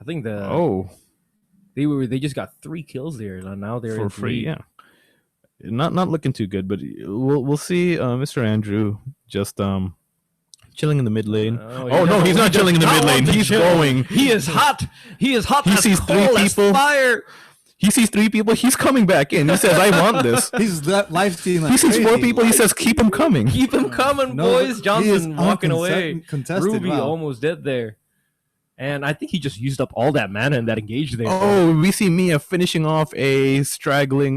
I think they just got 3 kills there, and now they're for in free. lead. Yeah. Not looking too good, but we'll see. Mr. Andrew just chilling in the mid lane. Oh no, he's not chilling in the mid lane. He's going. He is hot. He is hot. He as sees 3 coal as people. Fire. He sees 3 people. He's coming back in. He says, "I want this." He's live streaming. Like He sees 4 crazy. people. He says, "Keep him coming." Keep him coming, No, boys. he is Johnson walking away. Contested. Ruby Wow. almost dead there. And I think he just used up all that mana in that engage there. Oh, we see Mia finishing off a straggling.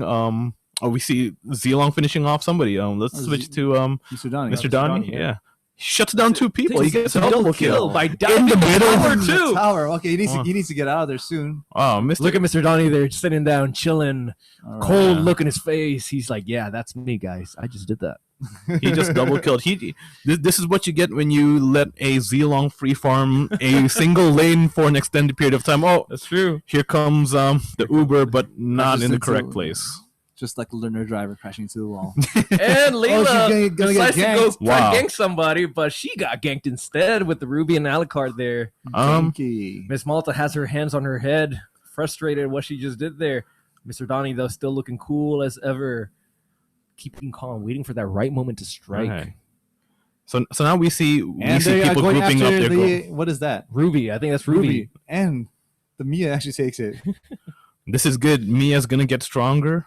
We see Zilong finishing off somebody. Let's switch to Mr. Donnie. Mr. Donnie. Donnie, Yeah. He shuts down 2 people. He gets a double kill by in diving the middle. tower In the too. tower. Okay, he needs to get out of there soon. Oh, Mr. Look at Mr. Donnie there, sitting down, chilling, All right. cold look in his face. He's like, "Yeah, that's me, guys. I just did that." He just double killed. This is what you get when you let a Zilong free farm a single lane for an extended period of time. Oh, That's true. here comes the Uber, but not just in the into- correct place. Just like a learner driver crashing into the wall. And Layla she's gonna get decides to go ganked. try Wow. to gank somebody, but she got ganked instead with the Ruby and Alucard there. Janky. Miss Malta has her hands on her head, frustrated at what she just did there. Mr. Donnie, though, still looking cool as ever, keeping calm, waiting for that right moment to strike. Okay. So now we see And they are people going grouping up after their the what is that? Ruby, I think that's Ruby. And the Mia actually takes it. This is good. Mia's gonna get stronger.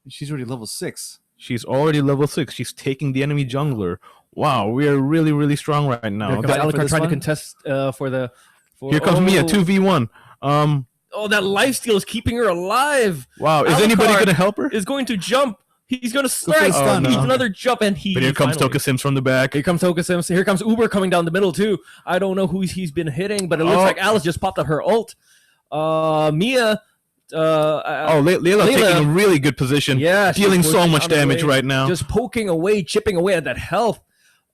She's already level 6. She's already level 6. She's taking the enemy jungler. Wow, we are really, really strong right Here now. comes That- for Alucard this trying to one? contest for the. For, Here comes Mia, 2v1. Oh, that lifesteal is keeping her alive. Wow, is anybody Alucard gonna help her? Is going to jump. He's going to for the strike. stun. He needs Oh, no. another jump, and he. But here comes finally- Toka Sims from the back. Here comes Toka Sims. Here comes Uber coming down the middle too. I don't know who he's been hitting, but it looks Oh. like Alice just popped up her ult. Mia. Layla taking a really good position. Yeah, she's dealing so pushing much on the damage way, right now. just poking away, chipping away at that health.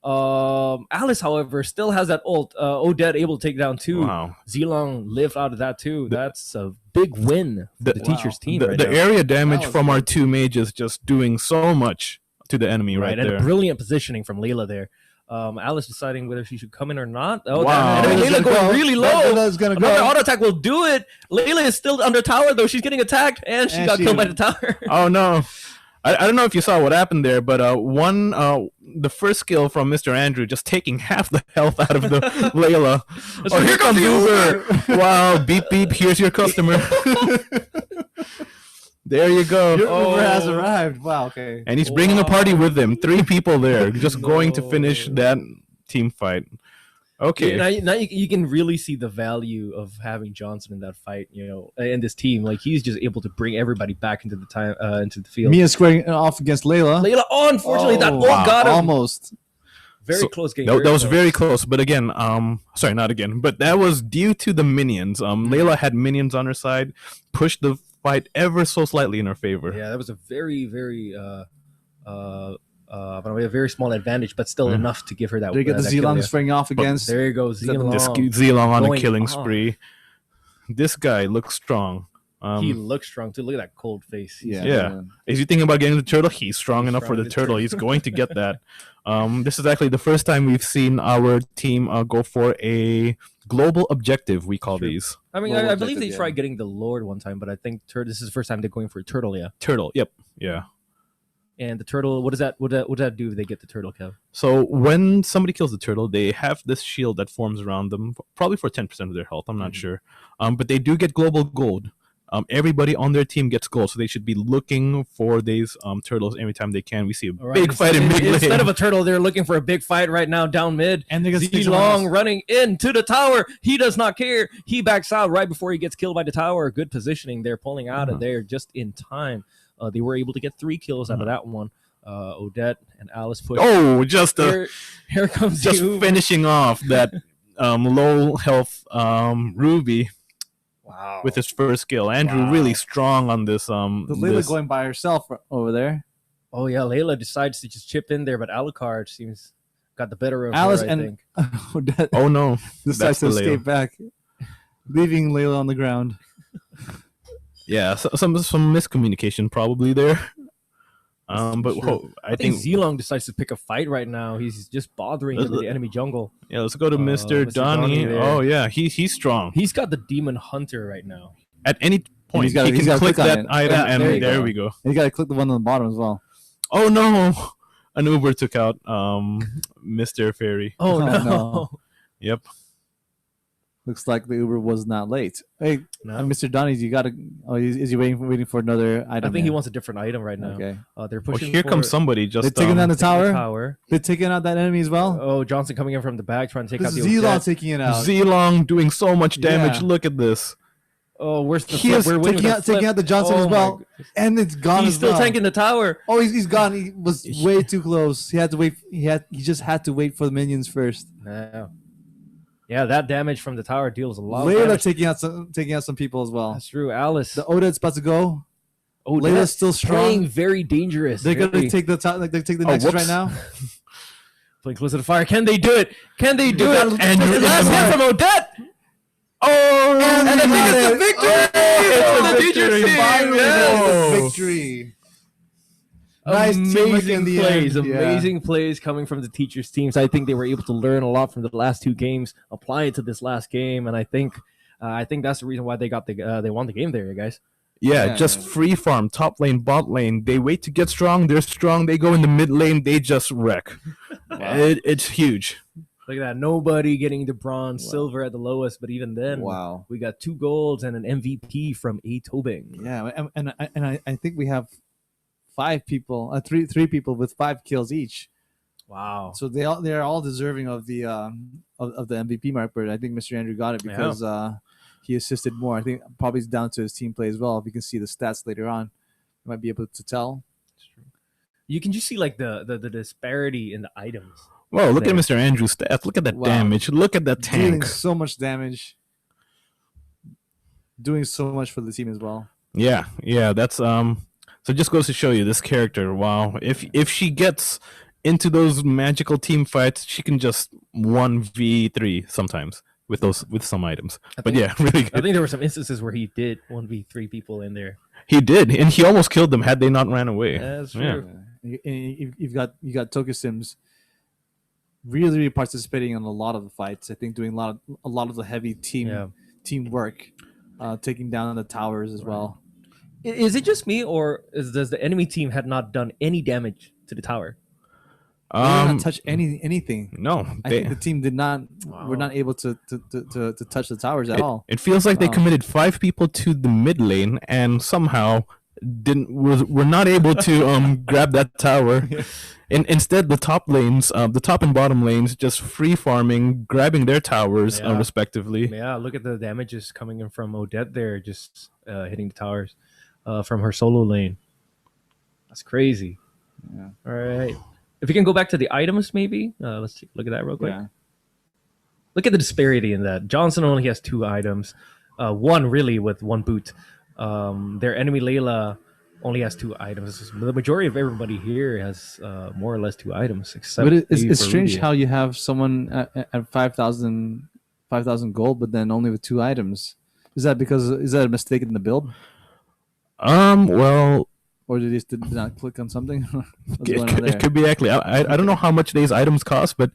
Alice, however, still has that ult. Odette able to take down 2. Wow. Zilong lived out of that too. That's a big win for the teacher's team. The, right the now. area damage That was from our 2 mages just doing so much to the enemy right, and there. a brilliant positioning from Layla there. Alice deciding whether she should come in or not. Oh, Wow. that enemy Layla's Layla gonna going go. really low. Layla's gonna Another go. auto attack will do it. Layla is still under tower though. She's getting attacked, and she And got she- killed by the tower. Oh no. I don't know if you saw what happened there, but the first skill from Mr. Andrew just taking half the health out of the Layla. Oh, here comes Uber. Wow, beep beep, here's your customer. There you go. Your Uber has Oh. arrived. Wow, okay. And he's bringing a party with him. 3 people there, just going to finish that team fight. Okay. Now you can really see the value of having Johnson in that fight. You know, in this team, like he's just able to bring everybody back into the field. Mia squaring off against Layla. Layla, oh, unfortunately, that ult wow, got him. Almost. Very So, close game. That was close. very close, but again, sorry, not again, but that was due to the minions. Layla had minions on her side, pushed the fight ever so slightly in her favor. Yeah, that was a very, very, a very small advantage, but still Yeah. enough to give her that. They get the that kill Zilong there. squaring off But against. there you go, This Zilong. Zilong on a going killing off. spree. This guy looks strong. He looks strong too. Look at that cold face. He's- Yeah. Is he thinking about getting the turtle? He's strong enough for strong the to the turtle. turtle. He's going to get that. This is actually the first time we've seen our team go for a global objective. We call True. these I mean, Well, I believe they objective, tried yeah. getting the Lord one time, but I think this is the first time they're going for a turtle. Yeah, turtle. Yep. Yeah. and the turtle. What does that? What does that do if they get the turtle, Kev? So when somebody kills the turtle, they have this shield that forms around them, probably for 10% of their health. I'm not sure. But they do get global gold. Everybody on their team gets gold, so they should be looking for these turtles every time they can. We see a All right, big fight in mid lane. Instead of a turtle, they're looking for a big fight right now down mid. And they're gonna stick someone Long else. running into the tower. He does not care. He backs out right before he gets killed by the tower. Good positioning. They're pulling out of there just in time. They were able to get 3 kills out of that one. Odette and Alice push. Oh, just Here comes just you. finishing off that low health Ruby Wow. with his first kill. Andrew Wow. really strong on this. The Layla going by herself over there. Oh yeah, Layla decides to just chip in there, but Alucard seems got the better of Alice her, I and think. Odette Oh no, decides to the Layla. escape back, leaving Layla on the ground. Yeah, some miscommunication probably there. But I I think think Zilong decides to pick a fight right now. He's just bothering him in the enemy jungle. yeah. Let's go to Mr. Mr. Donnie. Donnie there. Oh yeah, he's strong. He's got the Demon Hunter right now. At any point, he's gotta- he he's can gotta click click on that it. item, Yeah, and there you there go. we go. You gotta click the one on the bottom as well. Oh no, an Uber took out Mr. Fairy. Oh, Oh, no. no. Yep. Looks like the Uber was not late. Hey, No. Mr. Donnie, you gotta. Oh, is he waiting for another I item? think he here? wants a different item right now. Okay. They're Well, pushing. here comes for- somebody just They're taking down the taking the tower. tower. They're taking out that enemy as well. Oh, Johnson coming in from the back trying to take This out the is Zilong Odette. taking it out. Zilong doing so much damage. Yeah. Look at this. Oh, where's the He flip? is We're winning taking with out, the taking flip. out the Johnson Oh as my well, goodness. and it's gone. He's as still well. tanking the tower. Oh, he's gone. He was way too close. He had to wait. He just had to wait for the minions first. No. Yeah, that damage from the tower deals a lot of Layla damage. taking out some people as well. That's true. Alice. The Odette's about to go. Oh, Layla's that's still playing strong. very dangerous. They're gonna Very- take the top. Like they take the Oh, Nexus right whoops. now. playing close to the fire. Can they do it? Can they do got- it? and the you're in last the hit mark. from Odette. Oh, And I think it's the victory for the teacher's team. Finally, Yes. the victory. Nice teamwork Amazing in the plays, end, yeah. amazing plays coming from the teachers' teams. I think they were able to learn a lot from the last 2 games, apply it to this last game, and I think that's the reason why they got they won the game there, you guys. Yeah, Yeah. just free farm, top lane, bot lane. They wait to get strong. They're strong. They go in the mid lane. They just wreck. It's huge. Look at that, nobody getting the bronze, silver at the lowest, but even then, Wow. we got 2 golds and an MVP from A. Tobing. Yeah, and I think we have 5 people, three people with 5 kills each. Wow. So they're all deserving of the of the MVP mark. But I think Mr. Andrew got it because he assisted more. I think probably it's down to his team play as well. If you can see the stats later on, you might be able to tell. You can just see like the disparity in the items. Whoa, look There. at Mr. Andrew's stats. Look at that Wow. damage. Look at that Dealing tank. so much damage, doing so much for the team as well. Yeah, that's so it just goes to show you this character. Wow. If she gets into those magical team fights, she can just 1v3 sometimes with some items. But yeah, really I good. think there were some instances where he did 1v3 people in there. He did, and he almost killed them had they not ran away. That's Yeah. true. You've got Tokesims really participating in a lot of the fights. I think doing a lot of the heavy teamwork, taking down the towers as well. Is it just me, or does the enemy team had not done any damage to the tower? They did not touch anything. No, I think the team did not. Wow. Were not able to touch the towers at all. It feels like they Wow. committed 5 people to the mid lane and somehow were not able to grab that tower. And instead, the top lanes, the top and bottom lanes, just free farming, grabbing their towers Yeah. respectively. Yeah, look at the damages coming in from Odette there, just hitting the towers from her solo lane. That's crazy. Yeah. All right. If we can go back to the items, maybe let's take a look at that real quick. Yeah. Look at the disparity in that. Johnson only has 2 items, one really with 1 boot. Their enemy Layla only has 2 items. The majority of everybody here has more or less 2 items, except But it's maybe strange Barudia. how you have someone at 5,000 gold, but then only with 2 items. Is that a mistake in the build? Well, or did not click on something? What's It going on could, there? it could be actually. I don't know how much these items cost, but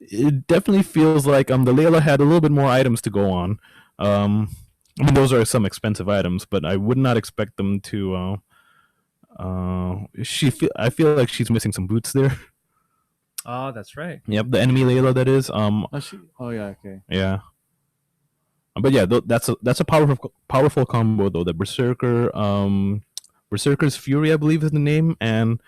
it definitely feels like the Layla had a little bit more items to go on. I mean, those are some expensive items, but I would not expect them to. I feel like she's missing some boots there. Oh, that's right. Yep, the enemy Layla that is. Oh yeah, okay. Yeah. But yeah, that's a powerful combo though. The Berserker's Fury, I believe, is the name, and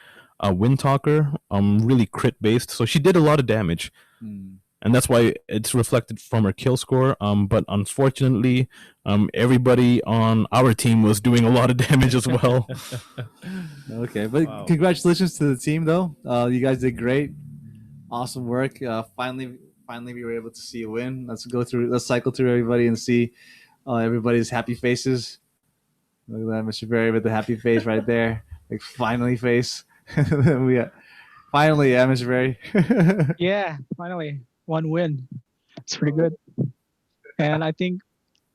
Windtalker, really crit based. So she did a lot of damage, Hmm. and that's why it's reflected from her kill score. But unfortunately, everybody on our team was doing a lot of damage as well. Okay, but Wow. congratulations to the team though. You guys did great. Awesome work. Finally, we were able to see a win. Let's cycle through everybody and see everybody's happy faces. Look at that, Mr. Berry with the happy face right there. Like finally face. Finally, yeah, Mr. Berry. Yeah, finally one win. It's pretty good. And I think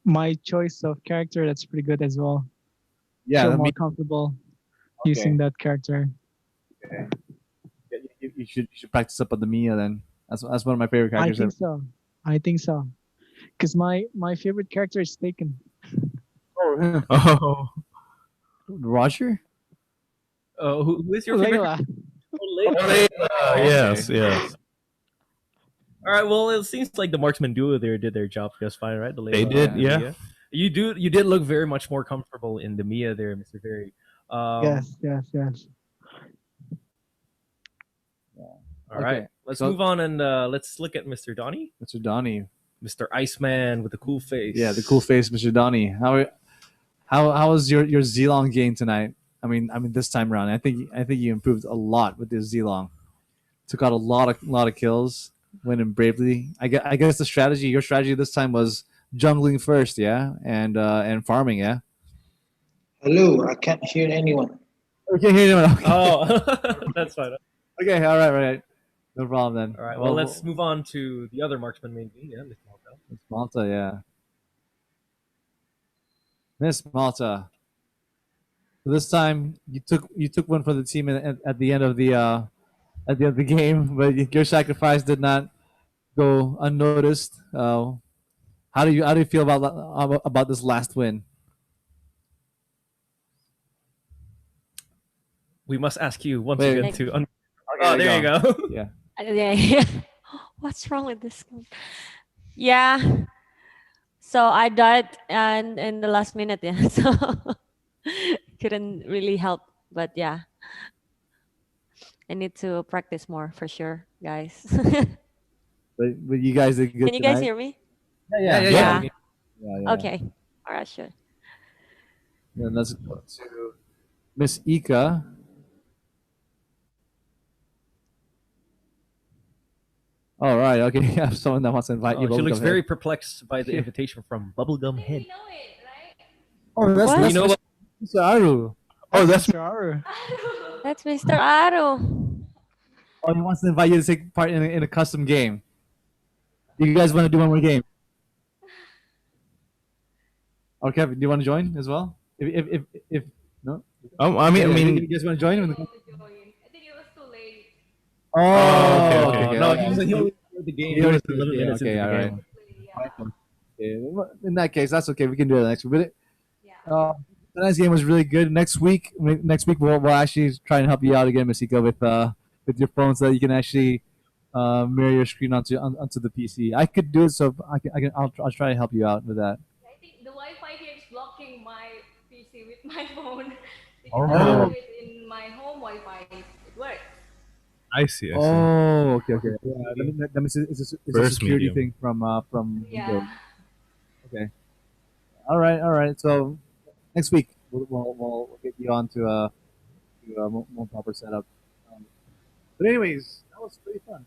my choice of character that's pretty good as well. Yeah, Feel I more mean, comfortable okay. using that character. You should practice up on the Mia then. That's one of my favorite I characters. think so. I think so. Because my favorite character is Taken. ever. Oh, Roger. Who is your favorite? Layla. Oh, Layla. yes, yes. All right. Well, it seems like the marksman duo there did their job just fine, right? The They Layla did, and the yeah. Mia. You did look very much more comfortable in the Mia there, Mr. Very. Yes. All right. Okay, Let's so- move on and let's look at Mr. Donnie, Mr. Donnie. Mr. Iceman with the cool face. Yeah, the cool face, Mr. Donnie. How was your Zilong game tonight? I mean this time around. I think you improved a lot with this Zilong. Took out a lot of kills, went in bravely. I guess your strategy this time was jungling first, yeah, and farming, yeah. Hello, I can't hear anyone. Okay, here you go. Oh, that's fine. Okay, all right. No problem then. All right. Well, let's move on to the other marksman maybe. Yeah, Mr. Malta. Miss Malta, yeah. Miss Malta. So this time you took one for the team at the end of the game, but your sacrifice did not go unnoticed. How do you feel about this last win? We must ask you once Wait. again to. Okay, There you go. Yeah. Yeah. What's wrong with this? Yeah. So I died in the last minute. Yeah. So couldn't really help. But yeah. I need to practice more for sure, guys. But you guys did good. Can you guys tonight. hear me? Yeah. Yeah. Yeah. Okay. All right, sure. And let's go to Miss Ika. All right. Okay. You have someone that wants to invite Oh, you. she looks Bubblegum very Head. perplexed by the invitation from Bubblegum Head. Oh, that's What? that's You know what? Mr. Aru. Oh, that's Mr. Aru. That's Mr. Aro. Oh, he wants to invite you to take part in a custom game. You guys want to do one more game? Oh, Kevin, do you want to join as well? If no. I mean, you guys want to join? I think it was too late. Oh, okay. No, okay. he only started the game. He only 11 started the game, minutes okay, into the all game. right. Okay, well, in that case, that's okay. We can do it next week. Yeah. Tonight's game was really good. Next week we'll actually try and help you out again, Masika, with your phone, so that you can actually mirror your screen onto the PC. I could do it, so I'll try to help you out with that. I think the Wi-Fi here is blocking my PC with my phone. Oh. Because I do it in my home Wi-Fi. It works. I see. Oh, okay. Yeah, that means it's a First security medium. thing from Windows. Yeah. Okay. All right. So next week we'll get you on to a more proper setup. But anyways, that was pretty fun.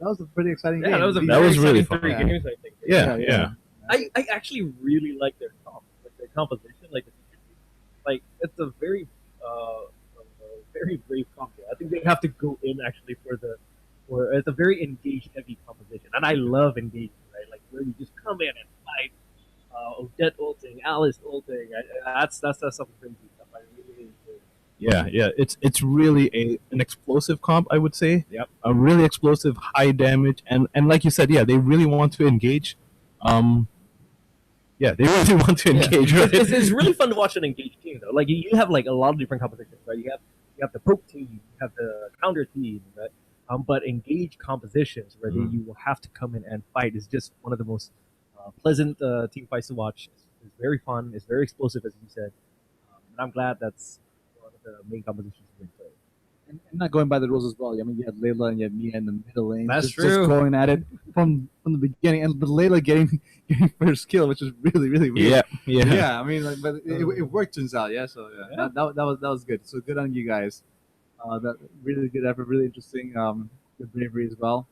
That was a pretty exciting game. Yeah, that was a That very was really exciting fun. 3 games, I think. Yeah. I actually really like their composition, like it's a very brave combo. I think they have to go in actually for it's a very engaged heavy composition, and I love engagement, right? Like where you just come in and fight. Odette ulting, Alice ulting. That's some crazy stuff. I really enjoy. Yeah, yeah. It's really an explosive comp, I would say. Yep. A really explosive, high damage, and like you said, yeah, they really want to engage. Yeah, they really want to engage. Yeah. Right? It's really fun to watch an engaged team though. Like you have like a lot of different compositions, right? You have the poke team, you have the counter team, right? But engaged compositions where you will have to come in and fight is just one of the most pleasant team fights to watch. It's very fun. It's very explosive, as you said, and I'm glad that's one of the main compositions we play. And not going by the rules as well. I mean, you had Layla and you had Mia in the middle lane. That's just true. going at it from the beginning, and but Layla getting first kill, which is really weird. Yeah, yeah. Yeah, I mean, like, but it worked, turns out. Yeah, so yeah. That was good. So good on you guys. That really good effort, really interesting. Good bravery as well,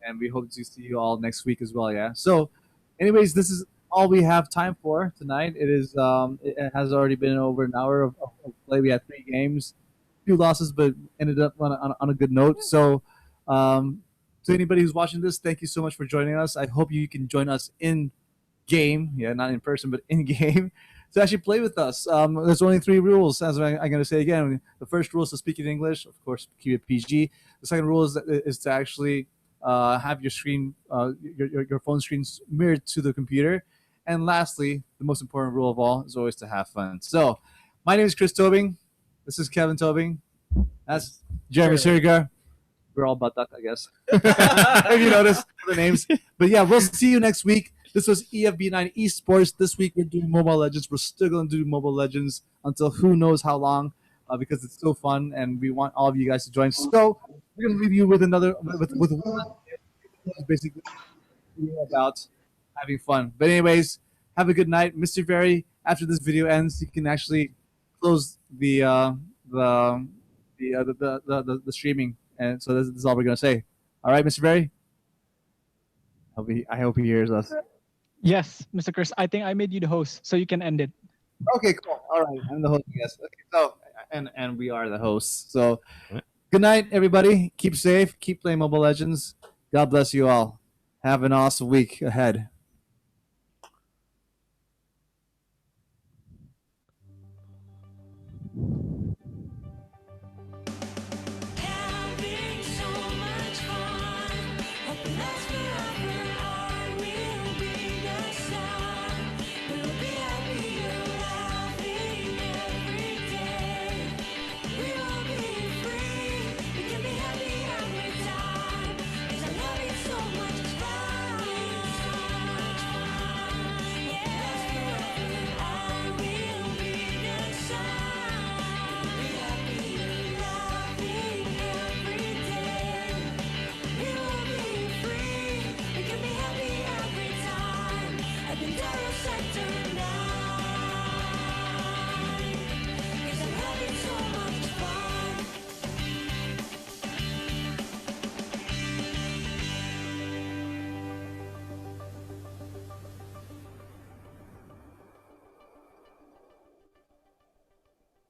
and we hope to see you all next week as well. Yeah. So, anyways, this is all we have time for tonight. It has already been over an hour of play. We had 3 games, 2 losses, but ended up on a good note. So, to anybody who's watching this, thank you so much for joining us. I hope you can join us in game, not in person, but in game, to actually play with us. There's only 3 rules, as I'm going to say again. The first rule is to speak in English, of course, keep it PG. The second rule is to actually have your screen, your phone screen mirrored to the computer. And lastly, the most important rule of all is always to have fun. So, my name is Chris Tobing. This is Kevin Tobing. That's Jeremy Sirigar. We're all butt duck, I guess. If you notice the names. But yeah, we'll see you next week. This was EFB9 Esports. This week we're doing Mobile Legends. We're still going to do Mobile Legends until who knows how long, because it's so fun and we want all of you guys to join. So we're going to leave you with another with one basically about having fun. But anyways, have a good night, Mr. Very. After this video ends, you can actually close the streaming, and so this is all we're gonna say. All right, Mr. Very. I hope he hears us. Yes, Mr. Chris. I think I made you the host, so you can end it. Okay, cool. All right, I'm the host. Yes. Okay, so and we are the hosts. So, good night, everybody. Keep safe. Keep playing Mobile Legends. God bless you all. Have an awesome week ahead.